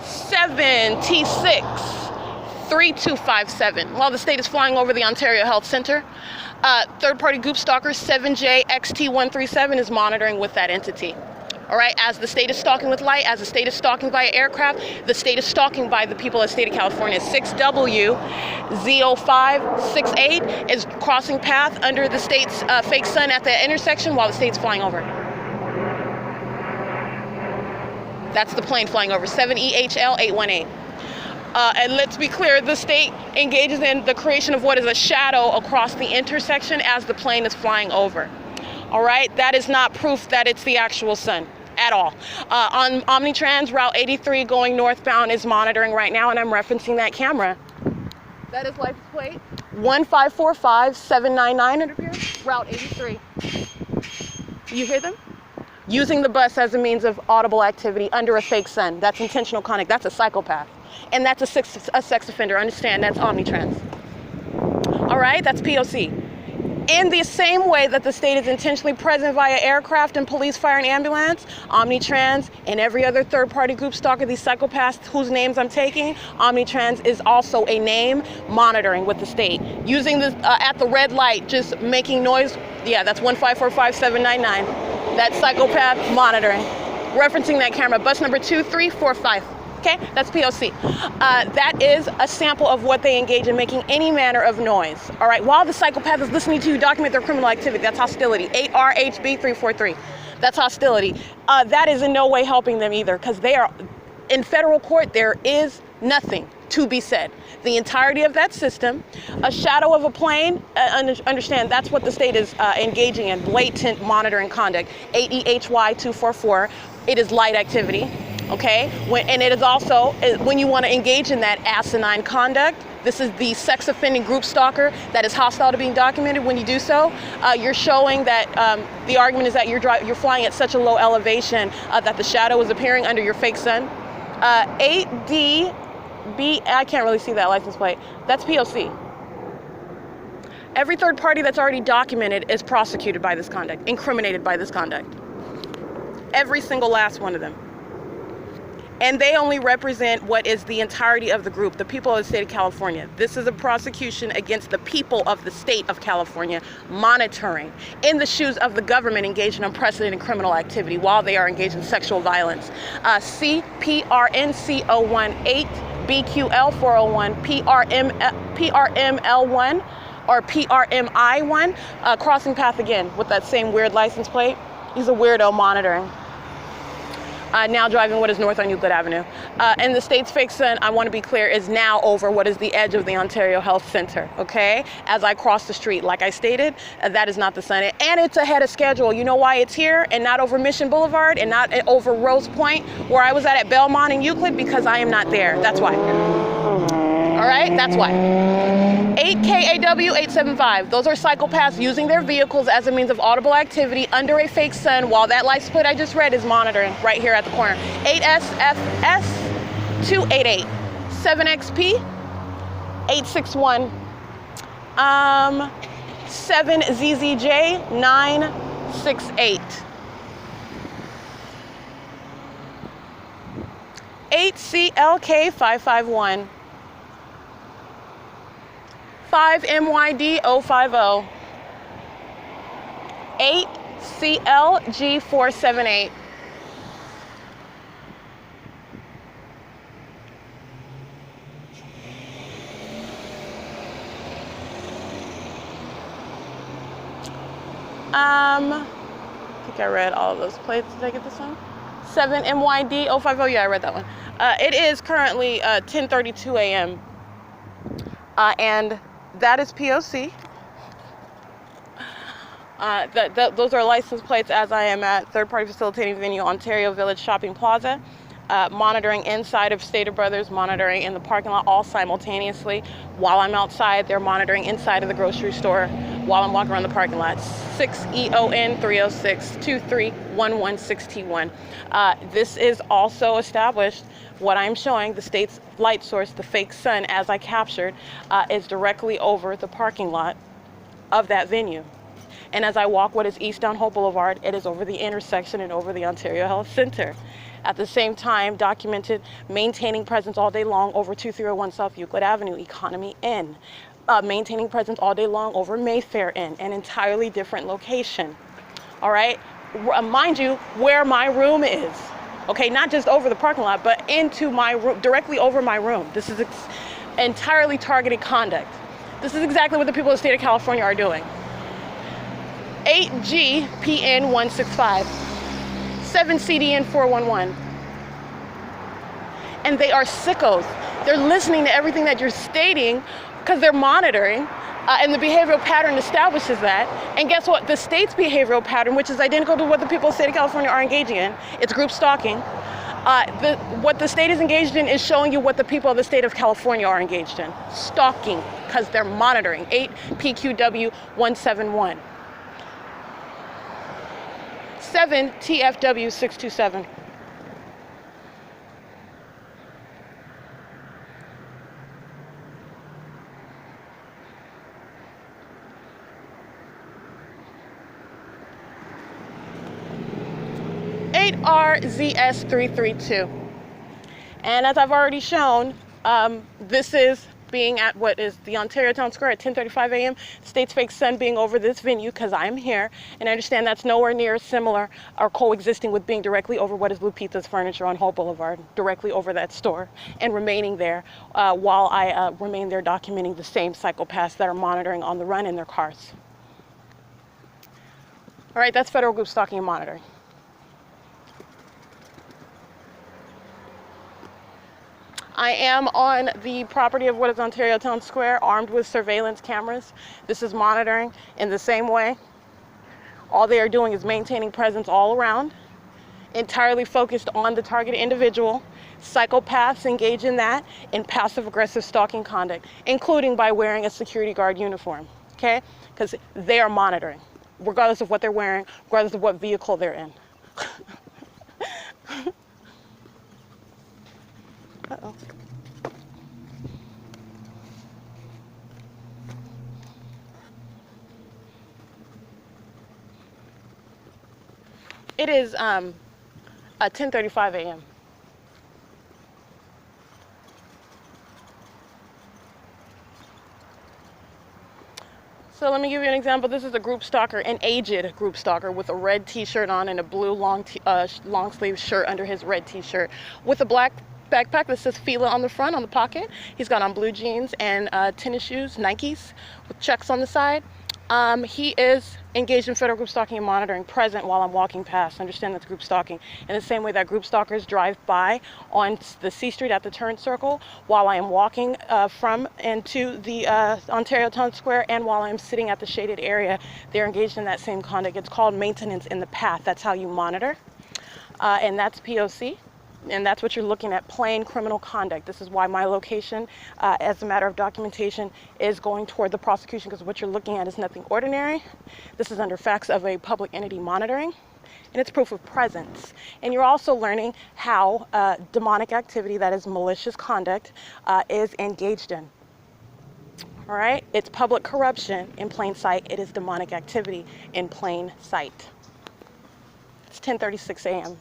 7T63257. While the state is flying over the Ontario Health Center, third-party group stalker 7JXT137 is monitoring with that entity. All right, as the state is stalking with light, as the state is stalking via aircraft, the state is stalking by the people of the state of California. 6WZ0568 is crossing path under the state's fake sun at the intersection while the state's flying over. That's the plane flying over, 7EHL818. And let's be clear, the state engages in the creation of what is a shadow across the intersection as the plane is flying over. All right, that is not proof that it's the actual sun at all. On Omnitrans, Route 83 going northbound is monitoring right now, and I'm referencing that camera. That is license plate 1545799, it appears, Route 83. You hear them? Using the bus as a means of audible activity under a fake sun. That's intentional conduct. That's a psychopath. And that's a sex offender. Understand, that's Omnitrans. All right, that's P.O.C. In the same way that the state is intentionally present via aircraft and police, fire, and ambulance, Omnitrans and every other third-party group stalker, these psychopaths whose names I'm taking, Omnitrans is also a name monitoring with the state. Using this at the red light, just making noise. Yeah, that's 1545799. That's psychopath monitoring. Referencing that camera, bus number 2345. Okay, that's P.O.C. That is a sample of what they engage in, making any manner of noise. All right, while the psychopath is listening to you document their criminal activity, that's hostility. 8RHB343, that's hostility. That is in no way helping them either, because they are, in federal court, there is nothing to be said. The entirety of that system, a shadow of a plane, understand that's what the state is engaging in, blatant monitoring conduct. 8EHY244, it is light activity. Okay, and it is also, when you want to engage in that asinine conduct, this is the sex offending group stalker that is hostile to being documented. When you do so, you're showing that the argument is that you're flying at such a low elevation that the shadow is appearing under your fake sun. 8DB, I can't really see that license plate. That's P.O.C. Every third party that's already documented is prosecuted by this conduct, incriminated by this conduct. Every single last one of them. And they only represent what is the entirety of the group, the people of the state of California. This is a prosecution against the people of the state of California, monitoring in the shoes of the government engaged in unprecedented criminal activity while they are engaged in sexual violence. CPRNC018, BQL401, PRML1, or PRMI1, crossing path again with that same weird license plate. He's a weirdo monitoring. Now driving what is north on Euclid Avenue. And the state's fake sun, I want to be clear, is now over what is the edge of the Ontario Health Center, okay? As I cross the street, like I stated, that is not the sun. And it's ahead of schedule. You know why it's here and not over Mission Boulevard and not over Rose Point, where I was at Belmont and Euclid? Because I am not there. That's why. All right, that's why. 8KAW875, those are psychopaths using their vehicles as a means of audible activity under a fake sun while that light split I just read is monitoring right here at the corner. 8SFS288, 7XP861, 7ZZJ968. 8CLK551. 5MYD050, 8CLG478, 'Think I read all of those plates. Did I get this one? 7 MYD 050. Yeah, I read that one. It is currently 10:32 a.m. And that is P.O.C. Those are license plates as I am at third-party facilitating venue, Ontario Village Shopping Plaza. Monitoring inside of Stater Brothers, monitoring in the parking lot, all simultaneously. While I'm outside, they're monitoring inside of the grocery store while I'm walking around the parking lot. 6EON 306-231161. This is also established. What I'm showing, the state's light source, the fake sun, as I captured, is directly over the parking lot of that venue. And as I walk what is east down Holt Boulevard, it is over the intersection and over the Ontario Health Center. At the same time, documented maintaining presence all day long over 2301 South Euclid Avenue, Economy Inn. Maintaining presence all day long over Mayfair Inn, an entirely different location. All right, mind you, where my room is. Okay, not just over the parking lot, but into my room, directly over my room. This is entirely targeted conduct. This is exactly what the people of the state of California are doing. 8GPN 165, 7CDN 411. And they are sickos. They're listening to everything that you're stating because they're monitoring, and the behavioral pattern establishes that. And guess what? The state's behavioral pattern, which is identical to what the people of the state of California are engaging in, it's group stalking. What the state is engaged in is showing you what the people of the state of California are engaged in. Stalking, because they're monitoring. 8PQW 171. 7TFW 627. RZS 332. And as I've already shown, this is being at what is the Ontario Town Square at 10:35 a.m. State's fake sun being over this venue because I'm here, and I understand that's nowhere near similar or coexisting with being directly over what is Lupita's Furniture on Holt Boulevard, directly over that store, and remaining there while I remain there documenting the same psychopaths that are monitoring on the run in their cars. All right, that's federal group stalking and monitoring. I am on the property of what is Ontario Town Square, armed with surveillance cameras. This is monitoring in the same way. All they are doing is maintaining presence all around, entirely focused on the targeted individual. Psychopaths engage in that in passive-aggressive stalking conduct, including by wearing a security guard uniform, okay? Because they are monitoring, regardless of what they're wearing, regardless of what vehicle they're in. Uh-oh. It is 10:35 a.m. So let me give you an example. This is a group stalker, an aged group stalker with a red t-shirt on and a blue long sleeve shirt under his red t-shirt with a black backpack that says Fila on the front, on the pocket. He's got on blue jeans and tennis shoes, Nikes, with checks on the side. He is engaged in federal group stalking and monitoring, present while I'm walking past. Understand that's group stalking. In the same way that group stalkers drive by on the C Street at the turn circle while I am walking from and to the Ontario Town Square, and while I'm sitting at the shaded area, they're engaged in that same conduct. It's called maintenance in the path. That's how you monitor. And that's P.O.C. And that's what you're looking at, plain criminal conduct. This is why my location, as a matter of documentation, is going toward the prosecution, because what you're looking at is nothing ordinary. This is under facts of a public entity monitoring, and it's proof of presence. And you're also learning how demonic activity, that is malicious conduct, is engaged in. All right? It's public corruption in plain sight. It is demonic activity in plain sight. It's 10:36 a.m.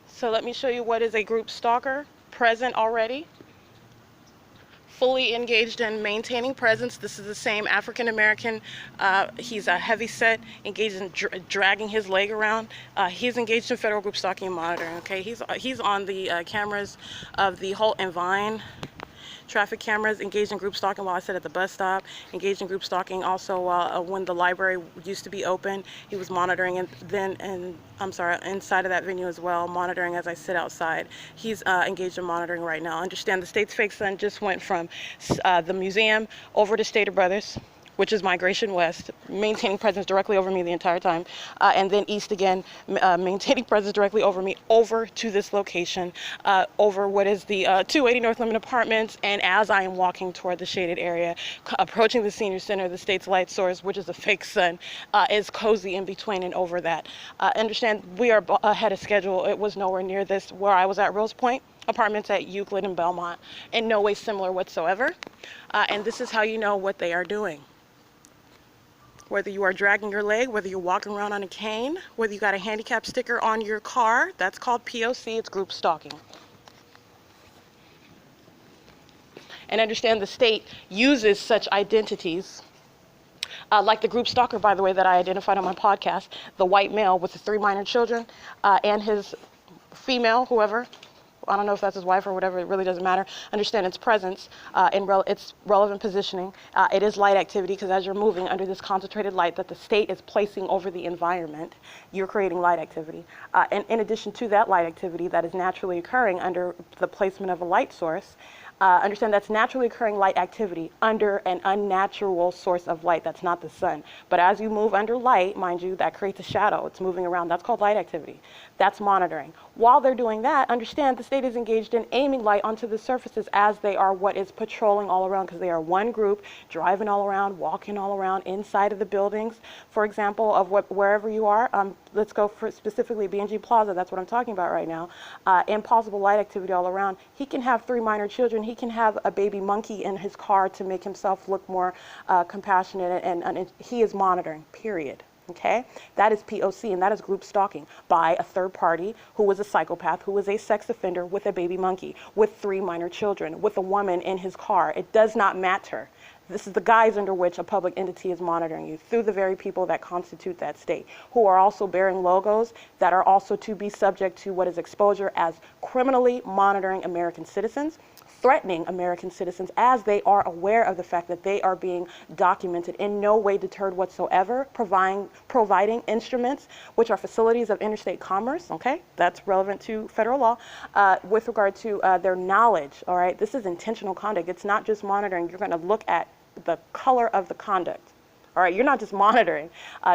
So let me show you what is a group stalker present already. fully engaged in maintaining presence. This is the same African American. He's a heavy set, engaged in dragging his leg around. He's engaged in federal group stalking and monitoring. Okay, he's on the cameras of the HOLT and Vine traffic cameras, engaged in group stalking while I sit at the bus stop, engaged in group stalking also when the library used to be open. He was monitoring, and then, inside of that venue as well, monitoring as I sit outside. He's engaged in monitoring right now. Understand the state's fake sun just went from the museum over to Stater Brothers, which is Migration West, maintaining presence directly over me the entire time, and then east again, maintaining presence directly over me, over to this location, over what is the 280 North Lemon Apartments, and as I am walking toward the shaded area, approaching the senior center, the state's light source, which is a fake sun, is cozy in between and over that. Understand, we are ahead of schedule. It was nowhere near this where I was at Rose Point Apartments at Euclid and Belmont, in no way similar whatsoever, and this is how you know what they are doing. Whether you are dragging your leg, whether you're walking around on a cane, whether you got a handicap sticker on your car, that's called P.O.C, it's group stalking. And understand the state uses such identities, like the group stalker, by the way, that I identified on my podcast, the white male with the 3 minor children, and his female, whoever, I don't know if that's his wife or whatever, it really doesn't matter. Understand its presence and its relevant positioning. It is light activity, because as you're moving under this concentrated light that the state is placing over the environment, you're creating light activity. And in addition to that light activity that is naturally occurring under the placement of a light source, understand that's naturally occurring light activity under an unnatural source of light that's not the sun. But as you move under light, mind you, that creates a shadow. It's moving around. That's called light activity. That's monitoring. While they're doing that, understand the state is engaged in aiming light onto the surfaces as they are what is patrolling all around, because they are one group driving all around, walking all around inside of the buildings, for example, of wherever you are. Let's go for specifically B&G Plaza. That's what I'm talking about right now. And possible light activity all around. He can have 3 minor children. He can have a baby monkey in his car to make himself look more compassionate, and he is monitoring, period. Okay, that is P.O.C, and that is group stalking by a third party who is a psychopath, who is a sex offender with a baby monkey, with 3 minor children, with a woman in his car. It does not matter. This is the guise under which a public entity is monitoring you, through the very people that constitute that state, who are also bearing logos that are also to be subject to what is exposure as criminally monitoring American citizens, threatening American citizens as they are aware of the fact that they are being documented, in no way deterred whatsoever, providing instruments, which are facilities of interstate commerce, okay? That's relevant to federal law, with regard to their knowledge, all right? This is intentional conduct. It's not just monitoring. You're gonna look at the color of the conduct. All right, you're not just monitoring,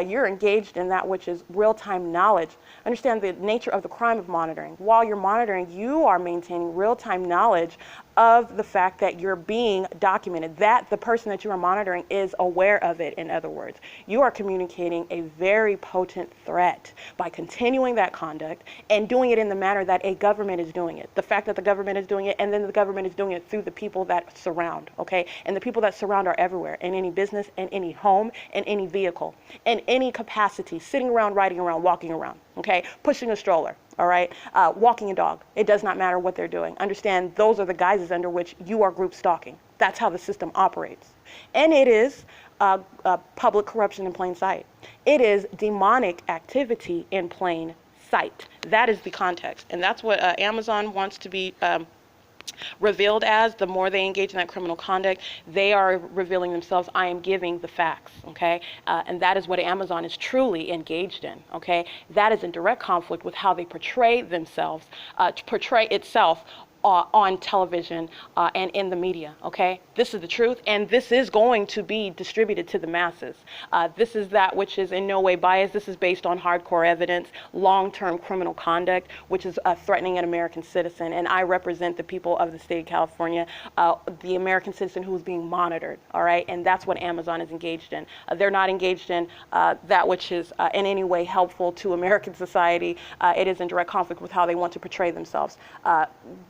you're engaged in that which is real-time knowledge. Understand the nature of the crime of monitoring. While you're monitoring, you are maintaining real-time knowledge of the fact that you're being documented, that the person that you are monitoring is aware of it. In other words, you are communicating a very potent threat by continuing that conduct and doing it in the manner that a government is doing it. The fact that the government is doing it, and then the government is doing it through the people that surround, okay? And the people that surround are everywhere, in any business, in any home, in any vehicle, in any capacity, sitting around, riding around, walking around, okay? Pushing a stroller, all right? Walking a dog. It does not matter what they're doing. Understand, those are the guises under which you are group stalking. That's how the system operates. And it is public corruption in plain sight. It is demonic activity in plain sight. That is the context. And that's what Amazon wants to be revealed as. The more they engage in that criminal conduct, they are revealing themselves. I am giving the facts, okay? And that is what Amazon is truly engaged in, okay? That is in direct conflict with how they portray themselves, portray itself on television and in the media, okay? This is the truth, and this is going to be distributed to the masses. This is that which is in no way biased. This is based on hardcore evidence, long-term criminal conduct, which is threatening an American citizen, and I represent the people of the state of California, the American citizen who is being monitored, all right? And that's what Amazon is engaged in. They're not engaged in that which is in any way helpful to American society. It is in direct conflict with how they want to portray themselves.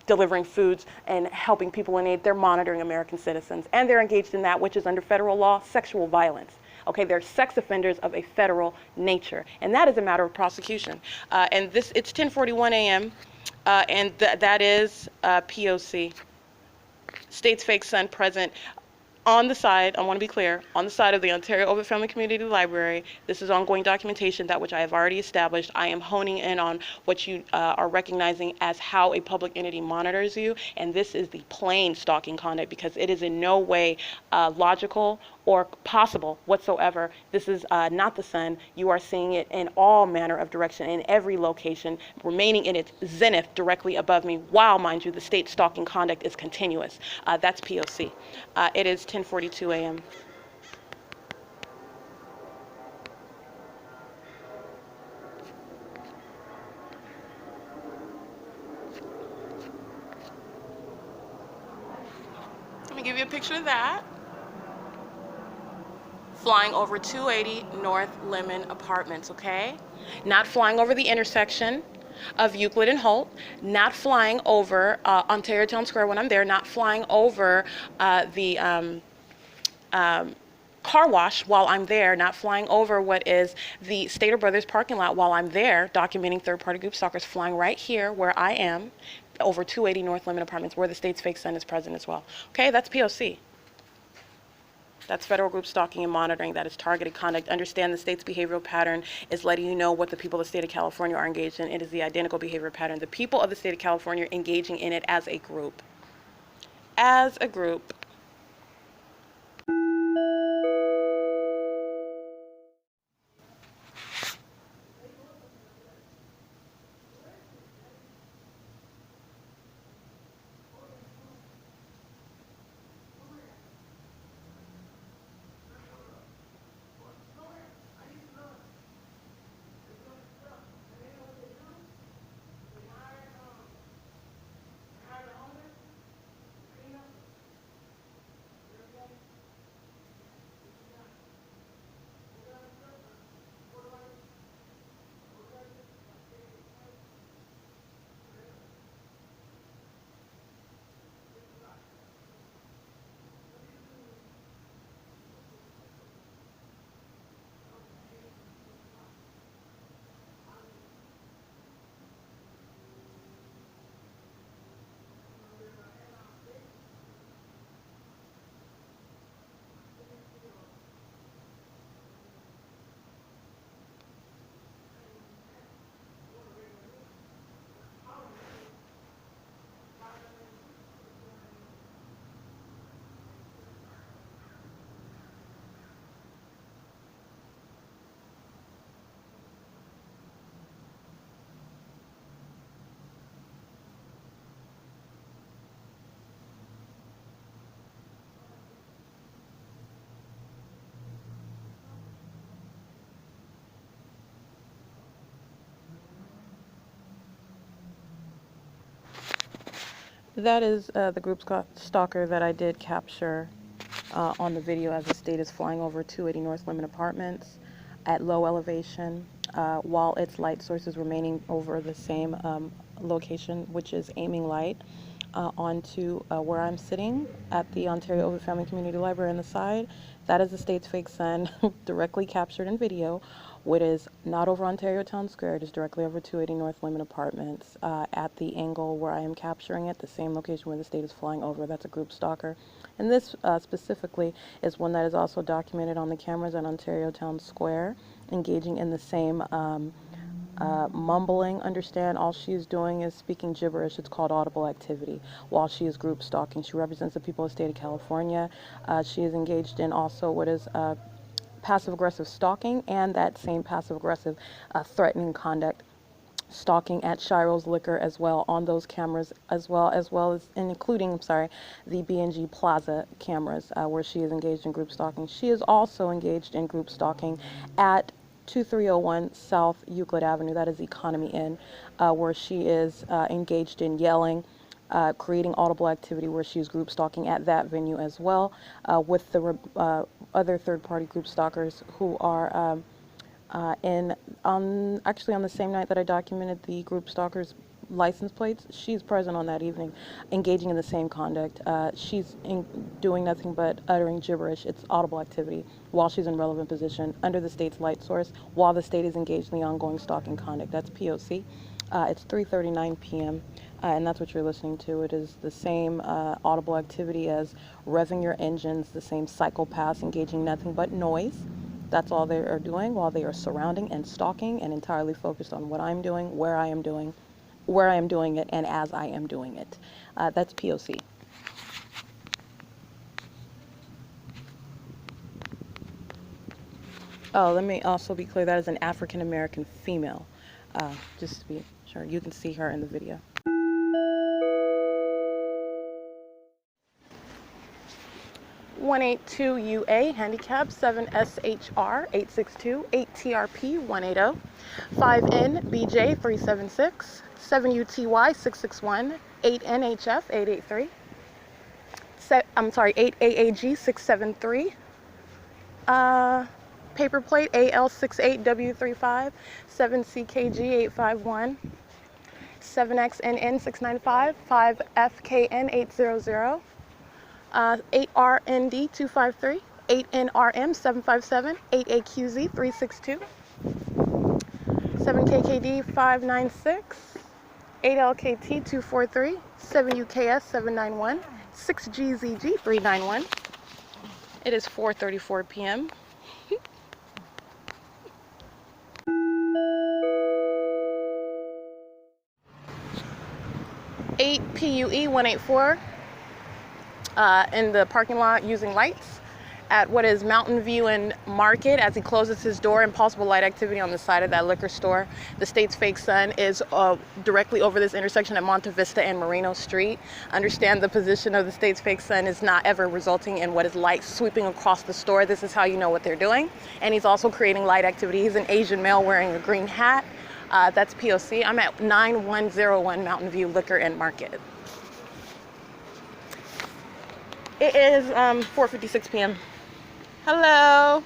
Delivering foods and helping people in need, they're monitoring American citizens, and they're engaged in that which is under federal law, sexual violence. Okay, they're sex offenders of a federal nature, and that is a matter of prosecution. And it's 10:41 a.m. And that is P.O.C. state's fake son present on the side, I want to be clear, on the side of the Ontario OVITT Family Community Library. This is ongoing documentation, that which I have already established. I am honing in on what you are recognizing as how a public entity monitors you, and this is the plain stalking conduct, because it is in no way logical or possible whatsoever. This is not the sun. You are seeing it in all manner of direction, in every location, remaining in its zenith directly above me, while, mind you, the state stalking conduct is continuous. That's P.O.C. It is 10:42 a.m. Let me give you a picture of that. Flying over 280 North Lemon Apartments, okay? Not flying over the intersection of Euclid and Holt, not flying over Ontario Town Square when I'm there, not flying over the car wash while I'm there, not flying over what is the Stater Brothers parking lot while I'm there, documenting third-party group stalkers, flying right here where I am, over 280 North Lemon Apartments, where the state's fake son is present as well. Okay, that's P.O.C. That's federal group stalking and monitoring. That is targeted conduct. Understand the state's behavioral pattern is letting you know what the people of the state of California are engaged in. It is the identical behavior pattern. The people of the state of California are engaging in it as a group. As a group. That is the group stalker that I did capture on the video as the state is flying over 280 North Lemon Apartments at low elevation, while its light source is remaining over the same location, which is aiming light onto where I'm sitting at the Ontario OVITT Family Community Library on the side. That is the state's fake sun, directly captured in video, which is not over Ontario Town Square. It is directly over 280 North Lemon Apartments at the angle where I am capturing it, the same location where the state is flying over. That's a group stalker. And this specifically is one that is also documented on the cameras at Ontario Town Square, engaging in the same mumbling. Understand, all she is doing is speaking gibberish. It's called audible activity while she is group stalking. She represents the people of the state of California. She is engaged in also what is passive-aggressive stalking, and that same passive-aggressive threatening conduct, stalking at Shiro's Liquor as well on those cameras, as well as including, I'm sorry, the B&G Plaza cameras where she is engaged in group stalking. She is also engaged in group stalking at 2301 South Euclid Avenue, that is Economy Inn, where she is engaged in yelling, creating audible activity, where she's group stalking at that venue as well, with the other third-party group stalkers who are actually on the same night that I documented the group stalkers license plates, she's present on that evening, engaging in the same conduct. She's doing nothing but uttering gibberish. It's audible activity while she's in relevant position under the state's light source while the state is engaged in the ongoing stalking conduct. That's P.O.C. It's 3:39 p.m. And that's what you're listening to. It is the same audible activity as revving your engines, the same psychopaths engaging nothing but noise. That's all they are doing while they are surrounding and stalking and entirely focused on what I'm doing, where I am doing it, and as I am doing it. That's P.O.C. Oh, let me also be clear, that is an African American female. Just to be sure, you can see her in the video. 182 UA, handicap 7SHR 862 8TRP 180 5N BJ 376 7UTY 661 8NHF 883 8AAG 673 paper plate AL68W35 7CKG 851 7XNN 695 5FKN 800 8RND 253, 8NRM 757, 8AQZ 362, 7KKD 596, 8LKT 243, 7UKS 791, 6GZG 391. It is 4:34 p.m. 8 PUE 184. In the parking lot using lights at what is Mountain View and Market as he closes his door, and possible light activity on the side of that liquor store. The state's fake sun is directly over this intersection at Monte Vista and Marino Street. Understand the position of the state's fake sun is not ever resulting in what is light sweeping across the store. This is how you know what they're doing. And he's also creating light activity. He's an Asian male wearing a green hat. That's P.O.C. I'm at 9101 Mountain View Liquor and Market. It is 4:56 p.m. Hello?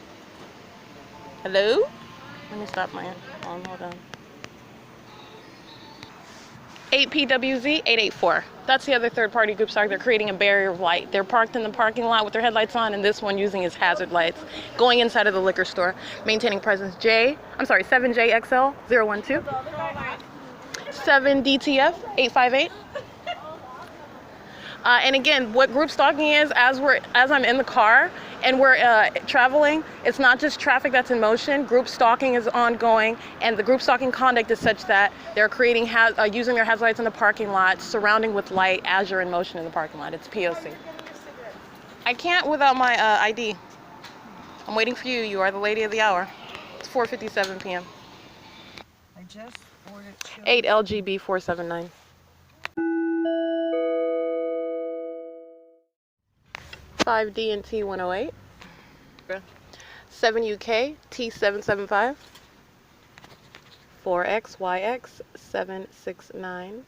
Hello? Let me stop my phone. Hold on. 8 PWZ 884. That's the other third-party group stock. They're creating a barrier of light. They're parked in the parking lot with their headlights on, and this one using his hazard lights, going inside of the liquor store, maintaining presence. 7JXL 012, 7DTF 858. And again, what group stalking is, as I'm in the car and we're traveling, it's not just traffic that's in motion. Group stalking is ongoing, and the group stalking conduct is such that they're creating using their hazard lights in the parking lot, surrounding with light as you're in motion in the parking lot. It's P.O.C. I can't without my ID. I'm waiting for you. You are the lady of the hour. It's 4:57 p.m. I just ordered 8 LGB 479. 5 D&T 108, 7 UK T775, 4XYX 769,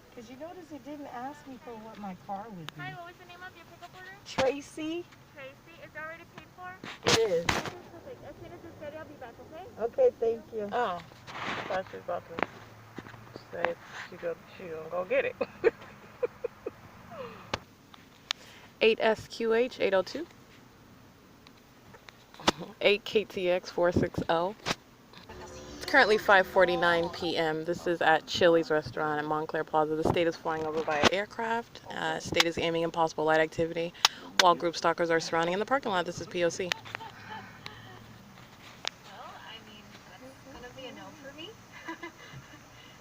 because you notice it didn't ask me for what my car would be. Hi, what was the name of your pickup order? Tracy. Tracy, is it already paid for? It is. Okay, perfect. As soon as it's ready, I'll be back, okay? Okay, thank you. Oh, I thought she was about to say she gonna go get it. 8 SQH 802, 8 KTX 460. It's currently 5:49 p.m. This is at Chili's restaurant at MONTCLAIR PLAZA. The state is flying over by aircraft. State is aiming impossible light activity while group stalkers are surrounding in the parking lot. This is P.O.C. Well, I mean, that's going to be a no for me.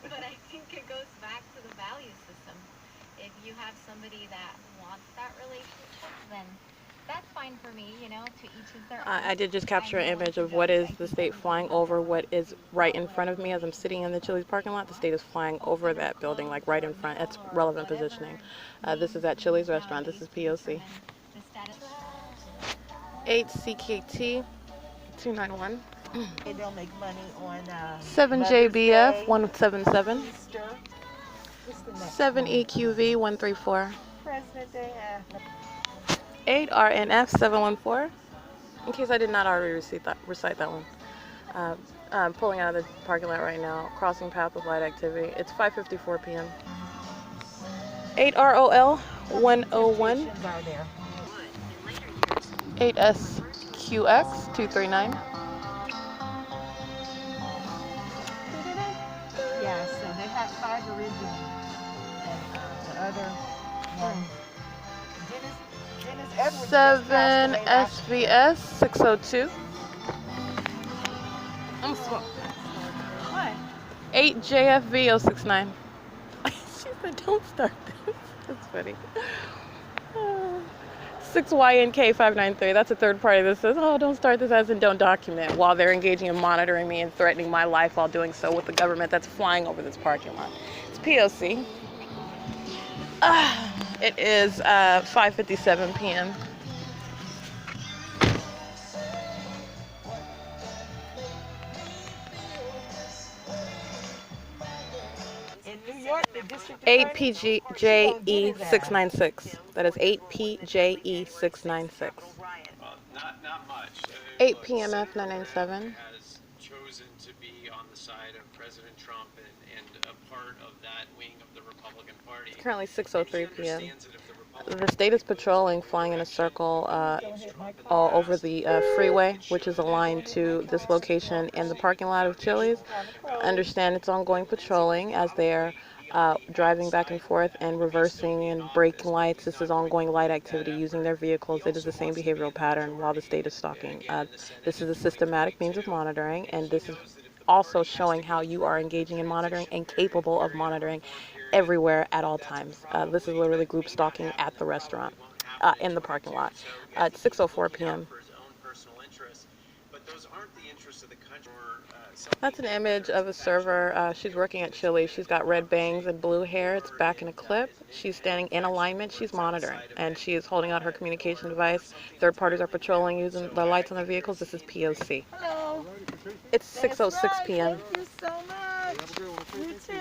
But I think it goes back to the value system. If you have somebody that wants that relationship, then that's fine for me, you know, to each his their own. I did just capture an image of what is the state flying over what is right in front of me as I'm sitting in the Chili's parking lot. The state is flying over that building, like right in front. That's relevant positioning. This is at Chili's restaurant. This is P.O.C. 8 CKT 291. They don't make money on 7 JBF 177. 7 EQV 134. President Day. 8 RNF 714. In case I did not already recite that one. I'm pulling out of the parking lot right now, crossing path with light activity. It's 5:54 p.m. 8 ROL 101. 8 SQX 239. Yeah, so they have 5 originally. And the other one, Dennis Edwards just 7 passed away last year. SVS 602. I'm slow. What? 8 JFV 069. She said, don't start this. That's funny. 6YNK 593. That's a third party that says, oh, don't start this as in don't document, while they're engaging in monitoring me and threatening my life while doing so with the government that's flying over this parking lot. It's P.O.C. It is 5:57 p.m. In New York, the district 8 attorney, PGJE 696. That is 8 PJE 696. Well, not much. 8 Look, PMF Senator 997. has chosen to be on the side of President Trump and a part of that wing of the Republican Party. It's currently 6:03 p.m. Understands that if the Republican The state is patrolling, flying in a circle all over the freeway, which is aligned to this location in the parking lot of Chili's. Understand it's ongoing patrolling as they're driving back and forth and reversing and braking lights. This is ongoing light activity using their vehicles. It is the same behavioral pattern while the state is stalking. This is a systematic means of monitoring, and this is also showing how you are engaging in monitoring and capable of monitoring everywhere at all times. This is literally group stalking at the restaurant, in the parking lot. At 6:04 p.m. That's an image of a server. She's working at Chili's. She's got red bangs and blue hair. It's back in a clip. She's standing in alignment. She's monitoring, and she is holding out her communication device. Third parties are patrolling using the lights on their vehicles. This is P.O.C. hello. It's 6:06 p.m. Thank you so much. You too.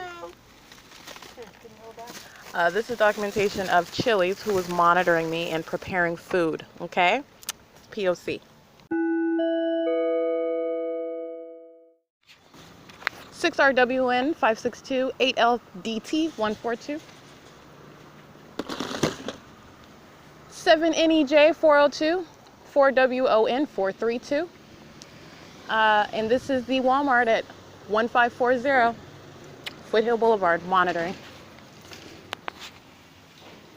This is documentation of Chili's, who was monitoring me and preparing food. Okay? It's P.O.C. 6RWN 562 8LDT 142. 7NEJ 402 4WON 432. And this is the Walmart at 1540 Foothill Boulevard, monitoring.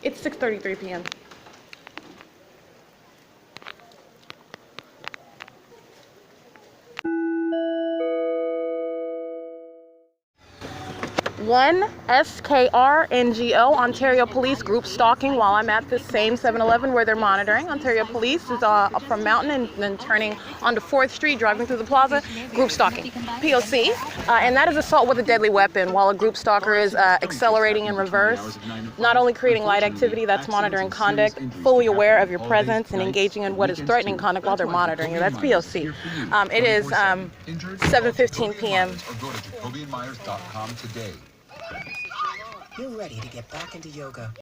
It's 6:33 p.m. One SKR NGO, Ontario Police group stalking while I'm at this same 7-Eleven where they're monitoring. Ontario Police is from Mountain and then turning onto 4th Street, driving through the plaza, group stalking. P.O.C. And that is assault with a deadly weapon while a group stalker is accelerating in reverse. Not only creating light activity, that's monitoring conduct, fully aware of your presence and engaging in what is threatening conduct while they're monitoring you. That's P.O.C. It is 7:15 p.m. today. You're ready to get back into yoga.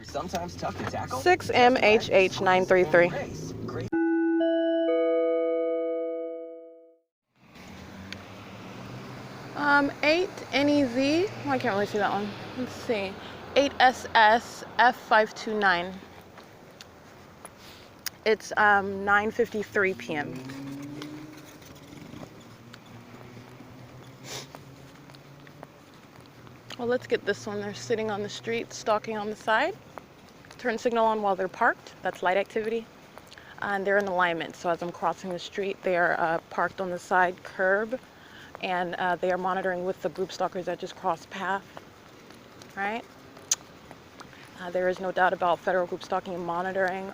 Sometimes tough to tackle. 6MHH 933. 8 NEZ. Oh, I can't really see that one. Let's see. 8SS F529. It's 9:53 p.m. Well, let's get this one. They're sitting on the street, stalking on the side. Turn signal on while they're parked. That's light activity. And they're in alignment. So as I'm crossing the street, they are parked on the side curb. And they are monitoring with the group stalkers that just crossed path. Right? There is no doubt about federal group stalking and monitoring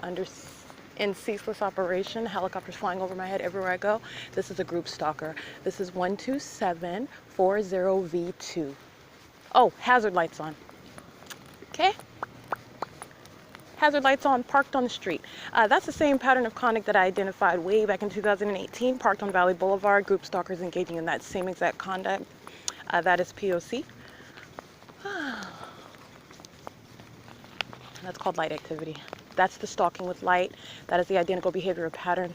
in ceaseless operation. Helicopters flying over my head everywhere I go. This is a group stalker. This is 12740V2. Oh, hazard lights on. Okay? Hazard lights on, parked on the street. That's the same pattern of conduct that I identified way back in 2018, parked on Valley Boulevard, group stalkers engaging in that same exact conduct. That is P.O.C. That's called light activity. That's the stalking with light. That is the identical behavioral pattern,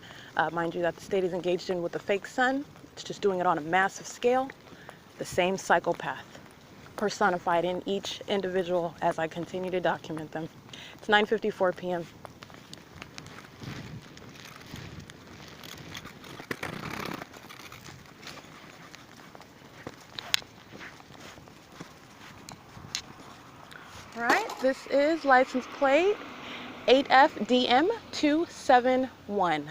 mind you, that the state is engaged in with the fake sun. It's just doing it on a massive scale. The same psychopath personified in each individual as I continue to document them. It's 9:54 p.m. All right, this is license plate 8FDM271.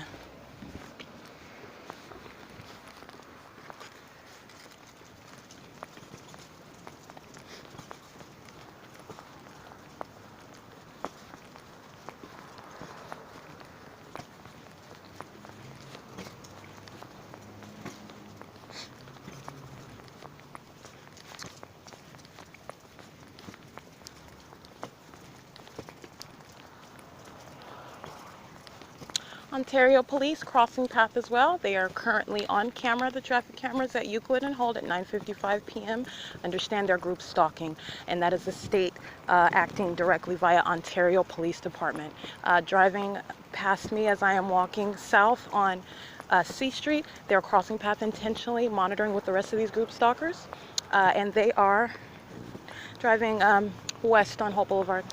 Ontario Police crossing path as well. They are currently on camera, the traffic cameras at Euclid and HOLT at 9:55 p.m. Understand their group stalking, and that is the state acting directly via Ontario Police Department. Driving past me as I am walking south on C Street, they're crossing path intentionally, monitoring with the rest of these group stalkers, and they are driving west on Holt Boulevard.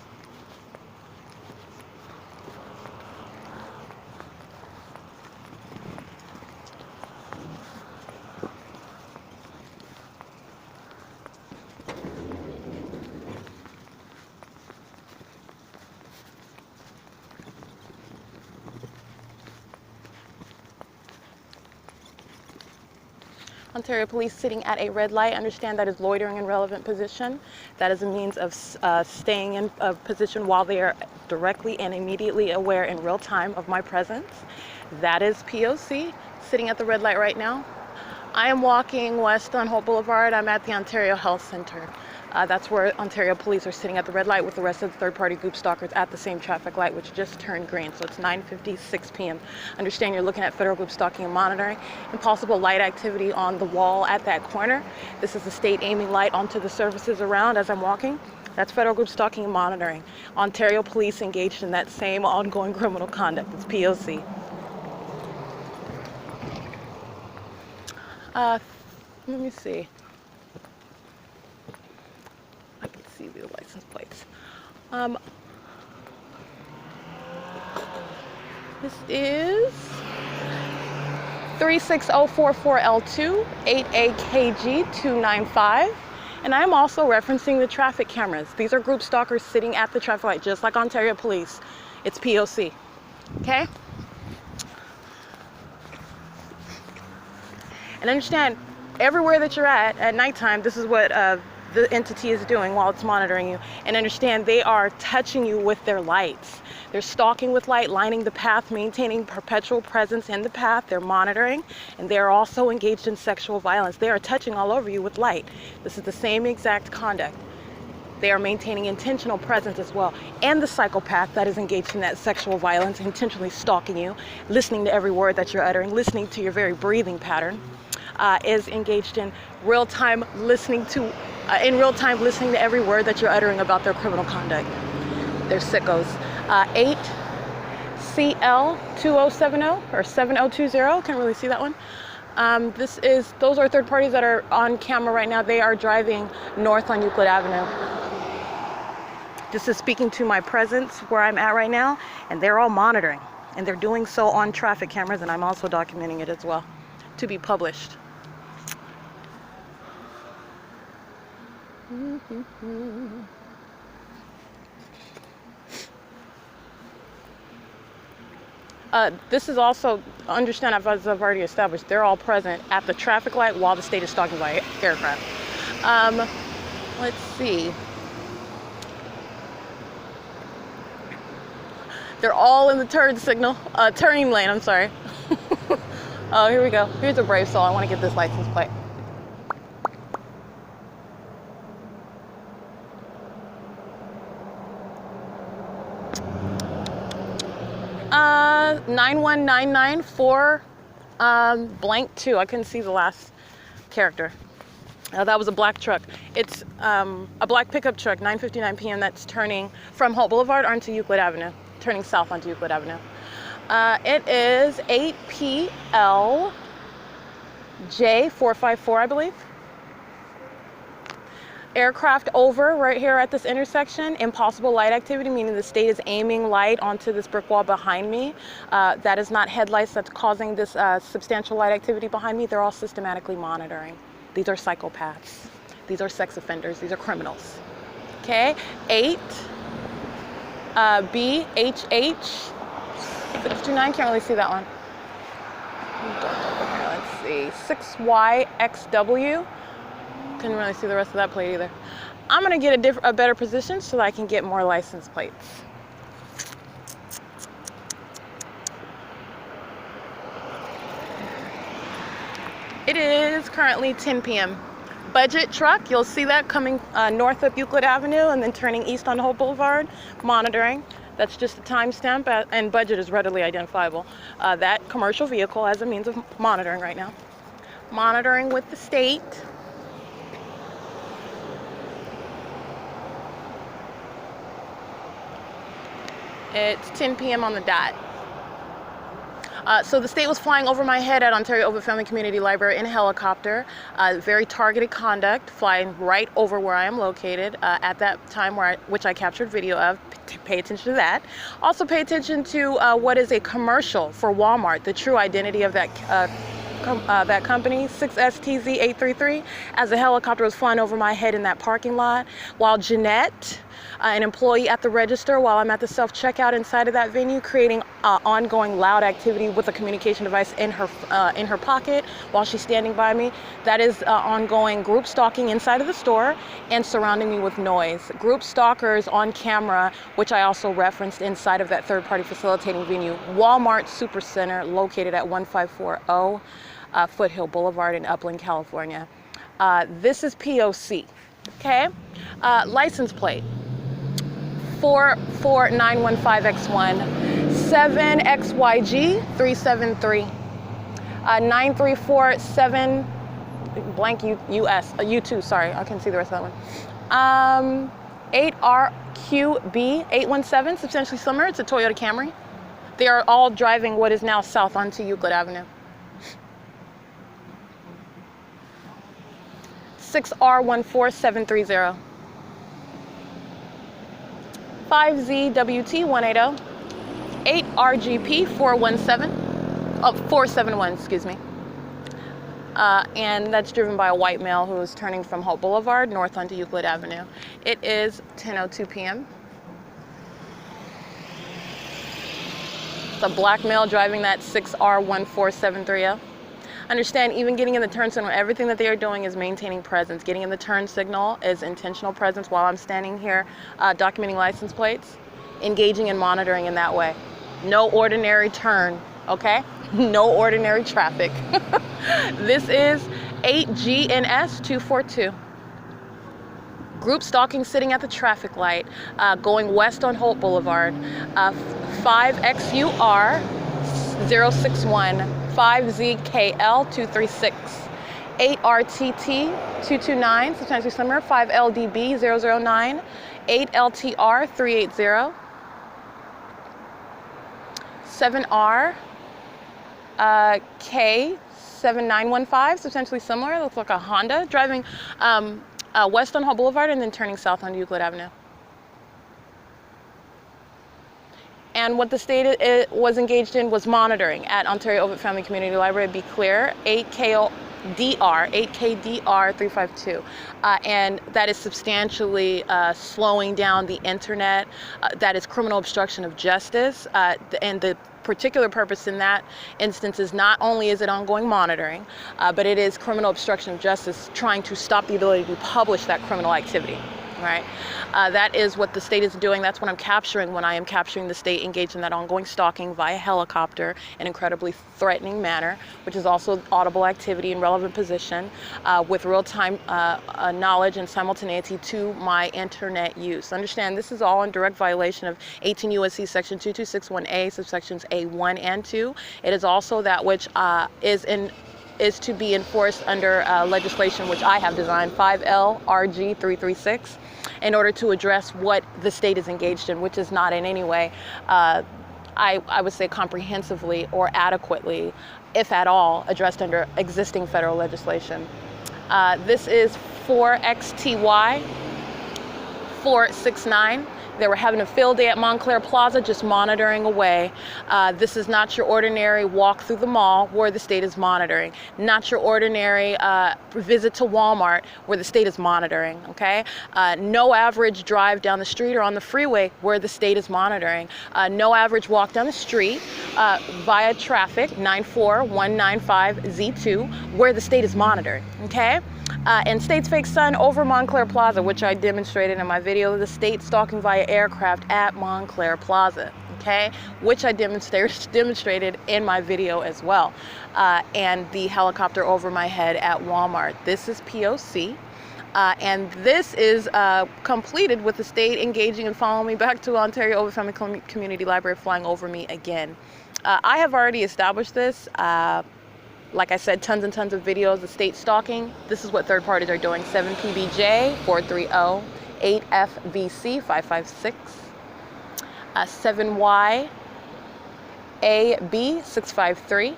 Ontario Police sitting at a red light. Understand that is loitering in relevant position. That is a means of staying in a position while they are directly and immediately aware in real time of my presence. That is P.O.C. sitting at the red light right now. I am walking west on Holt Boulevard. I'm at the Ontario Health Center. That's where Ontario Police are sitting at the red light with the rest of the third-party group stalkers at the same traffic light, which just turned green. So it's 9:56 p.m. Understand you're looking at federal group stalking and monitoring and possible light activity on the wall at that corner. This is the state aiming light onto the surfaces around as I'm walking. That's federal group stalking and monitoring. Ontario Police engaged in that same ongoing criminal conduct. It's P.O.C. Let me see. I can see the license plates. This is 36044L2 8AKG295. And I'm also referencing the traffic cameras. These are group stalkers sitting at the traffic light, just like Ontario Police. It's P.O.C. Okay? And understand, everywhere that you're at nighttime, this is what the entity is doing while it's monitoring you. And understand, they are touching you with their lights. They're stalking with light, lining the path, maintaining perpetual presence in the path. They're monitoring, and they are also engaged in sexual violence. They are touching all over you with light. This is the same exact conduct. They are maintaining intentional presence as well. And the psychopath that is engaged in that sexual violence, intentionally stalking you, listening to every word that you're uttering, listening to your very breathing pattern, is engaged in real-time listening to every word that you're uttering about their criminal conduct. They're sickos. 8CL2070 or 7020, can't really see that one. Those are third parties that are on camera right now. They are driving north on Euclid Avenue. This is speaking to my presence where I'm at right now, and they're all monitoring, and they're doing so on traffic cameras, and I'm also documenting it as well to be published. This is also, understand, as I've already established, they're all present at the traffic light while the state is stalking by aircraft. Let's see. They're all in the turning lane, I'm sorry. Oh, here we go. Here's a brave soul. I want to get this license plate. Uh, 91994 blank 2. I couldn't see the last character. That was a black truck. It's a black pickup truck, 9:59 p.m. that's turning from Holt Boulevard onto Euclid Avenue turning south onto Euclid Avenue. It is 8PLJ454, I believe. Aircraft over right here at this intersection. Impossible light activity, meaning the state is aiming light onto this brick wall behind me. That is not headlights that's causing this substantial light activity behind me. They're all systematically monitoring. These are psychopaths. These are sex offenders. These are criminals. Okay, 8BHH629, can't really see that one. Let's see, 6YXW. Couldn't really see the rest of that plate either. I'm gonna get a better position so that I can get more license plates. It is currently 10 p.m. Budget truck, you'll see that coming north up Euclid Avenue and then turning east on Holt Boulevard, monitoring. That's just a timestamp, and budget is readily identifiable. That commercial vehicle as a means of monitoring right now. Monitoring with the state. It's 10 p.m. on the dot. So the state was flying over my head at Ontario OVITT Family Community Library in a helicopter. Very targeted conduct, flying right over where I am located at that time, which I captured video of. Pay attention to that. Also pay attention to what is a commercial for Walmart, the true identity of that company, 6STZ833, as a helicopter was flying over my head in that parking lot, while Jeanette, an employee at the register, while I'm at the self-checkout inside of that venue, creating ongoing loud activity with a communication device in her pocket while she's standing by me. That is ongoing group stalking inside of the store and surrounding me with noise. Group stalkers on camera, which I also referenced inside of that third-party facilitating venue, Walmart Supercenter, located at 1540 Foothill Boulevard in Upland, California. This is P.O.C. Okay, license plate 44915X1 7XYG373 9347 blank U.S. U2. Sorry, I can see the rest of that one. 8RQB817, substantially similar. It's a Toyota Camry. They are all driving what is now south onto Euclid Avenue. 6R14730. 5ZWT180. 8RGP471, excuse me. And that's driven by a white male who is turning from Holt Boulevard north onto Euclid Avenue. It is 10:02 p.m. It's a black male driving that 6R14730. Understand, even getting in the turn signal, everything that they are doing is maintaining presence. Getting in the turn signal is intentional presence while I'm standing here documenting license plates, engaging and monitoring in that way. No ordinary turn, okay? No ordinary traffic. This is 8GNS242. Group stalking sitting at the traffic light, going west on Holt Boulevard. 5XUR061. 5ZKL236, 8RTT229, substantially similar, 5LDB009, 8LTR380, 7RK7915, substantially similar, looks like a Honda, driving west on Holt Boulevard and then turning south on Euclid Avenue. And what the state was engaged in was monitoring at Ontario OVITT Family Community Library. Be clear, 8KDR352. And that is substantially slowing down the internet. That is criminal obstruction of justice. And the particular purpose in that instance is not only is it ongoing monitoring, but it is criminal obstruction of justice, trying to stop the ability to publish that criminal activity. Right? That is what the state is doing. That's what I'm capturing when I am capturing the state engaged in that ongoing stalking via helicopter in an incredibly threatening manner, which is also audible activity in relevant position with real-time knowledge and simultaneity to my internet use. Understand, this is all in direct violation of 18 U.S.C. section 2261A, subsections A1 and 2. It is also that which is in is to be enforced under legislation which I have designed, 5L-RG 336, in order to address what the state is engaged in, which is not in any way, I would say, comprehensively or adequately, if at all, addressed under existing federal legislation. This is 4XTY 469. They were having a field day at MONTCLAIR Plaza, just monitoring away. This is not your ordinary walk through the mall where the state is monitoring. Not your ordinary visit to Walmart where the state is monitoring, okay? No average drive down the street or on the freeway where the state is monitoring. No average walk down the street via traffic 94195Z2 where the state is monitoring, okay? And State's Fake Sun over MONTCLAIR Plaza, which I demonstrated in my video, the state stalking via aircraft at MONTCLAIR Plaza, okay? Which I demonstrated in my video as well. And the helicopter over my head at Walmart. This is P.O.C. And this is completed with the state engaging and following me back to Ontario Ovitt Family Community Library, flying over me again. I have already established this. Like I said, tons and tons of videos, the state stalking. This is what third parties are doing. 7PBJ 430, 8FVC 556, 7YAB 653,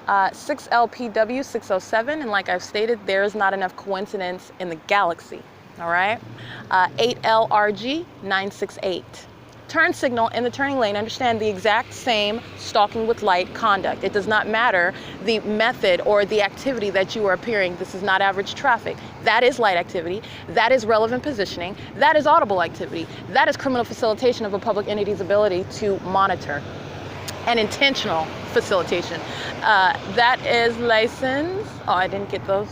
6LPW 607, and like I've stated, there is not enough coincidence in the galaxy, all right? 8LRG 968. Turn signal in the turning lane. Understand the exact same stalking with light conduct. It does not matter the method or the activity that you are appearing. This is not average traffic. That is light activity. That is relevant positioning. That is audible activity. That is criminal facilitation of a public entity's ability to monitor. And intentional facilitation. That is license. Oh, I didn't get those.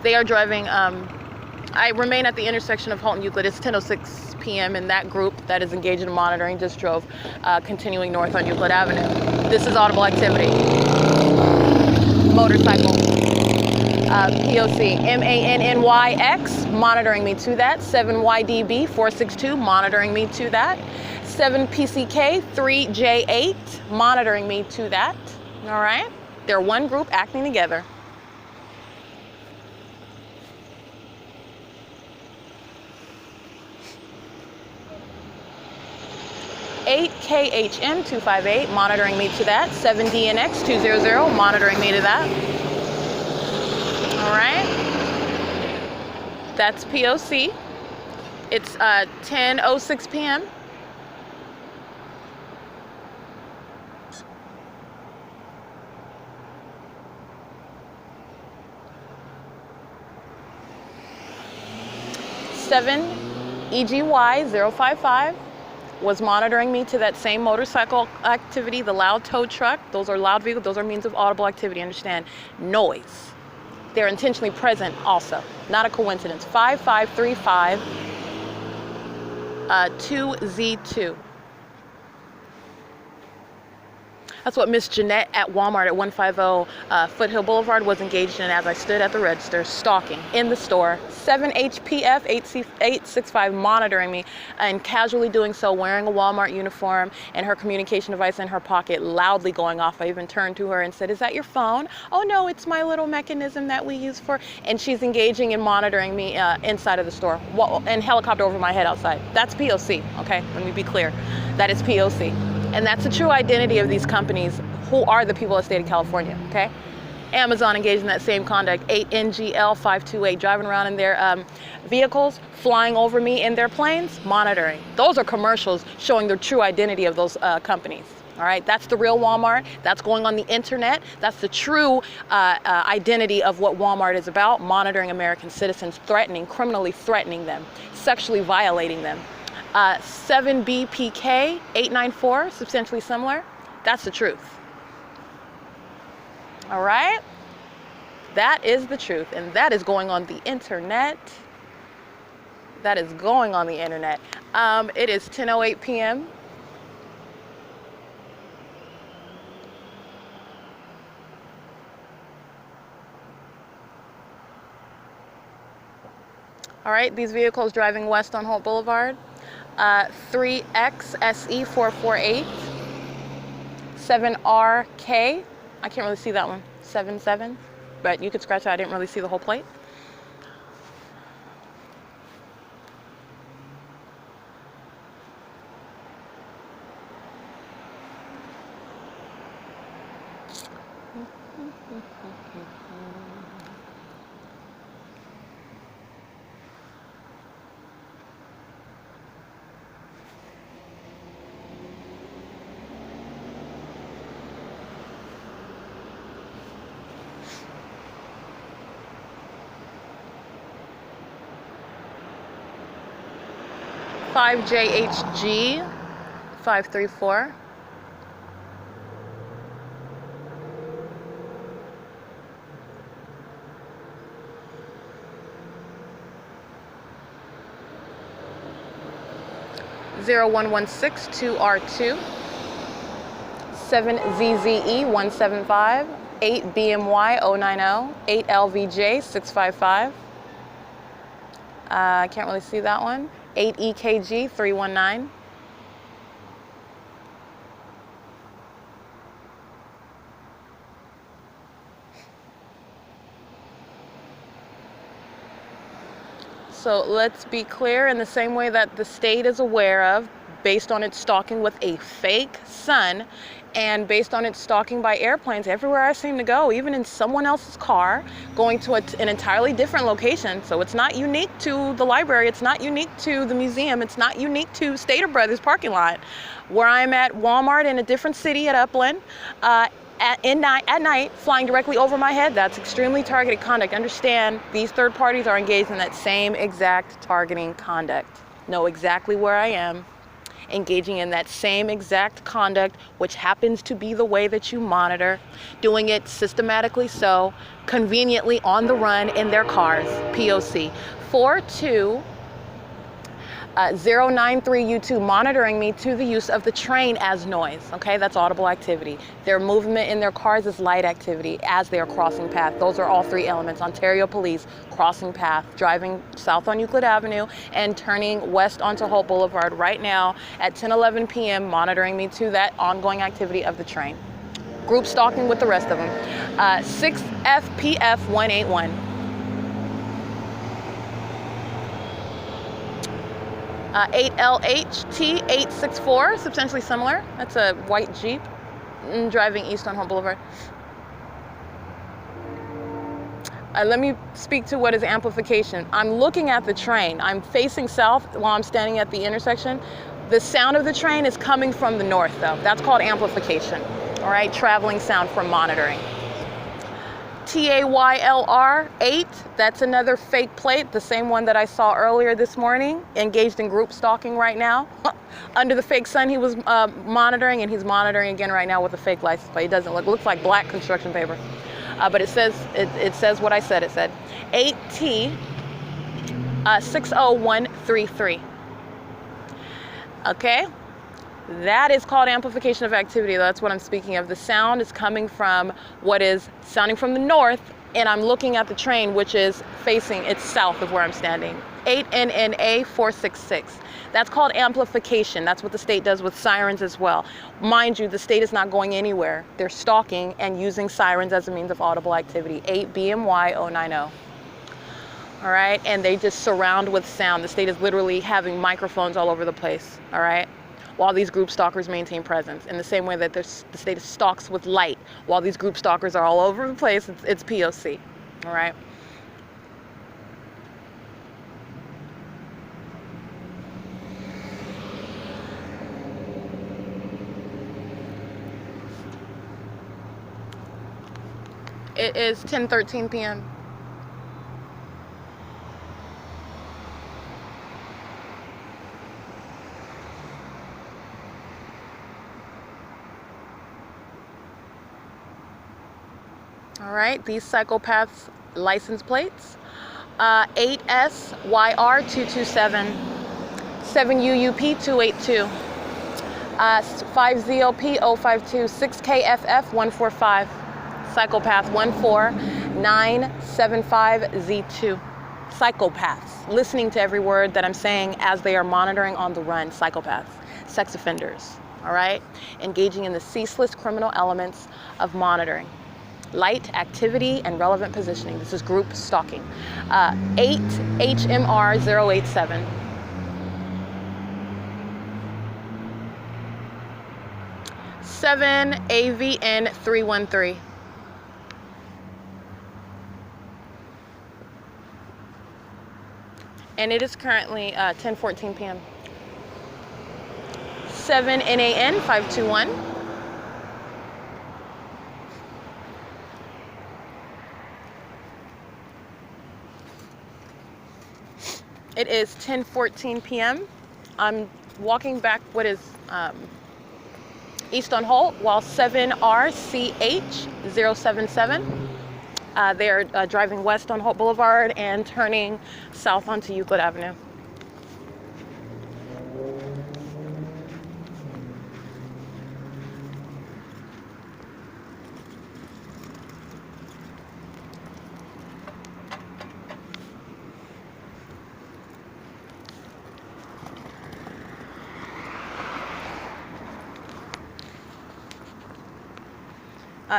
They are driving. I remain at the intersection of HOLT and Euclid. It's 10:06 p.m. and that group that is engaged in monitoring just drove continuing north on Euclid Avenue. This is audible activity. Motorcycle. P.O.C. MANNYX monitoring me to that. 7YDB 462 monitoring me to that. 7PCK 3J8 monitoring me to that. All right? They're one group acting together. 8KHM 258 monitoring me to that. 7DNX 200 monitoring me to that. All right. That's P.O.C. It's 10:06 p.m. EGY 055 was monitoring me to that same motorcycle activity, the loud tow truck. Those are loud vehicles. Those are means of audible activity. Understand? Noise. They're intentionally present also. Not a coincidence. 5535 2Z2. That's what Miss Jeanette at Walmart at 150 Foothill Boulevard was engaged in as I stood at the register, stalking in the store. 7HPF 865 monitoring me and casually doing so, wearing a Walmart uniform and her communication device in her pocket, loudly going off. I even turned to her and said, "Is that your phone?" "Oh no, it's my little mechanism that we use for," and she's engaging and monitoring me inside of the store, and helicopter over my head outside. That's P.O.C., okay? Let me be clear. That is P.O.C. And that's the true identity of these companies who are the people of the state of California, okay? Amazon engaged in that same conduct. 8NGL 528, driving around in their vehicles, flying over me in their planes, monitoring. Those are commercials showing the true identity of those companies. All right, that's the real Walmart. That's going on the internet. That's the true identity of what Walmart is about, monitoring American citizens, criminally threatening them, sexually violating them. 7BPK 894, substantially similar. That's the truth. All right? That is the truth, and that is going on the internet. That is going on the internet. It is 10:08 p.m. All right, these vehicles driving west on Holt Boulevard. 3XSE 448, 7RK, I can't really see that one, 77, but you could scratch that. I didn't really see the whole plate. JHG 534. Zero 116 2R2 7ZZE 175 8 BMY 090 8 LVJ 655. I can't really see that one. 8 EKG 319. So let's be clear, in the same way that the state is aware of, based on its stalking with a fake sun, and based on its stalking by airplanes everywhere I seem to go, even in someone else's car, going to an entirely different location. So it's not unique to the library, it's not unique to the museum, it's not unique to Stater Brothers parking lot. Where I'm at Walmart in a different city at Upland, at night, flying directly over my head, that's extremely targeted conduct. Understand, these third parties are engaged in that same exact targeting conduct. Know exactly where I am, engaging in that same exact conduct, which happens to be the way that you monitor, doing it systematically, so conveniently on the run in their cars. P.O.C. 42093U2, monitoring me to the use of the train as noise. Okay, that's audible activity. Their movement in their cars is light activity as they are crossing path. Those are all three elements. Ontario Police, crossing path, driving south on Euclid Avenue and turning west onto Holt Boulevard right now at 10:11 p.m., monitoring me to that ongoing activity of the train. Group stalking with the rest of them. 6FPF 181. 8LHT 864, substantially similar. That's a white Jeep driving east on Holt Boulevard. Let me speak to what is amplification. I'm looking at the train. I'm facing south while I'm standing at the intersection. The sound of the train is coming from the north, though. That's called amplification. All right, traveling sound for monitoring. TAYLR 8, that's another fake plate, the same one that I saw earlier this morning, engaged in group stalking right now. Under the fake sun he was monitoring, and he's monitoring again right now with a fake license plate. It doesn't look, it looks like black construction paper. But it says what I said. It said 8T 60133. Okay? That is called amplification of activity. That's what I'm speaking of. The sound is coming from what is sounding from the north, and I'm looking at the train, which is facing, it's south of where I'm standing. 8NNA 466. That's called amplification. That's what the state does with sirens as well. Mind you, the state is not going anywhere. They're stalking and using sirens as a means of audible activity. 8 BMY 090. All right, and they just surround with sound. The state is literally having microphones all over the place. All right, while these group stalkers maintain presence. In the same way that the state stalks with light, while these group stalkers are all over the place, it's P.O.C. All right. It is 10:13 p.m. All right, these psychopaths' license plates, 8SYR227, 7UUP282, 5ZOP052, 6KFF145, psychopath 14975Z2. Psychopaths, listening to every word that I'm saying as they are monitoring on the run. Psychopaths, sex offenders, all right? Engaging in the ceaseless criminal elements of monitoring. light, activity, and relevant positioning. This is group stalking. 8 HMR 087. 7 AVN 313. And it is currently 10:14 p.m. 7 NAN 521. It is 10:14 p.m. I'm walking back what is east on Holt, while 7RCH 077. They're driving west on Holt Boulevard and turning south onto Euclid Avenue.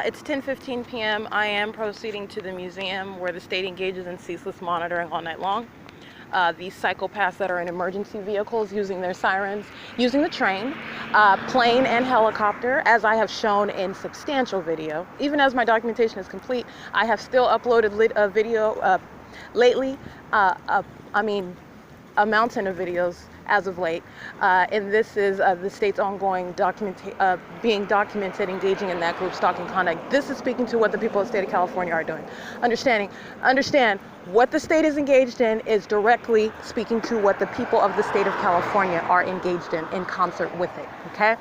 It's 10:15 p.m. I am proceeding to the museum where the state engages in ceaseless monitoring all night long. These psychopaths that are in emergency vehicles using their sirens, using the train, plane, and helicopter, as I have shown in substantial video. Even as my documentation is complete, I have still uploaded a video lately. I mean, a mountain of videos as of late, and this is the state's ongoing being documented engaging in that group stalking conduct. This is speaking to what the people of the state of California are doing. Understand what the state is engaged in is directly speaking to what the people of the state of California are engaged in concert with it, okay?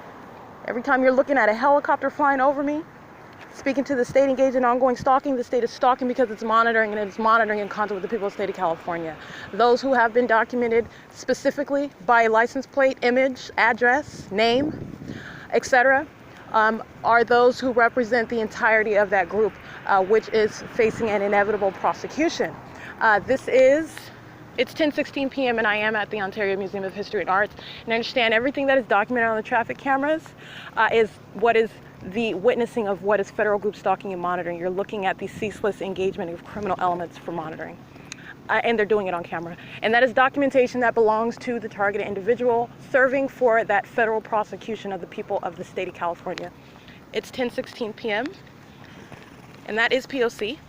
Every time you're looking at a helicopter flying over me, speaking to the state engaged in ongoing stalking, the state is stalking because it's monitoring, and it's monitoring in concert with the people of the state of California. Those who have been documented specifically by license plate, image, address, name, etc., are those who represent the entirety of that group, which is facing an inevitable prosecution. It's 10:16 p.m. and I am at the Ontario Museum of History and Arts, and I understand everything that is documented on the traffic cameras is what is the witnessing of what is federal group stalking and monitoring. You're looking at the ceaseless engagement of criminal elements for monitoring. And they're doing it on camera. And that is documentation that belongs to the targeted individual serving for that federal prosecution of the people of the state of California. It's 10:16 p.m. and that is P.O.C.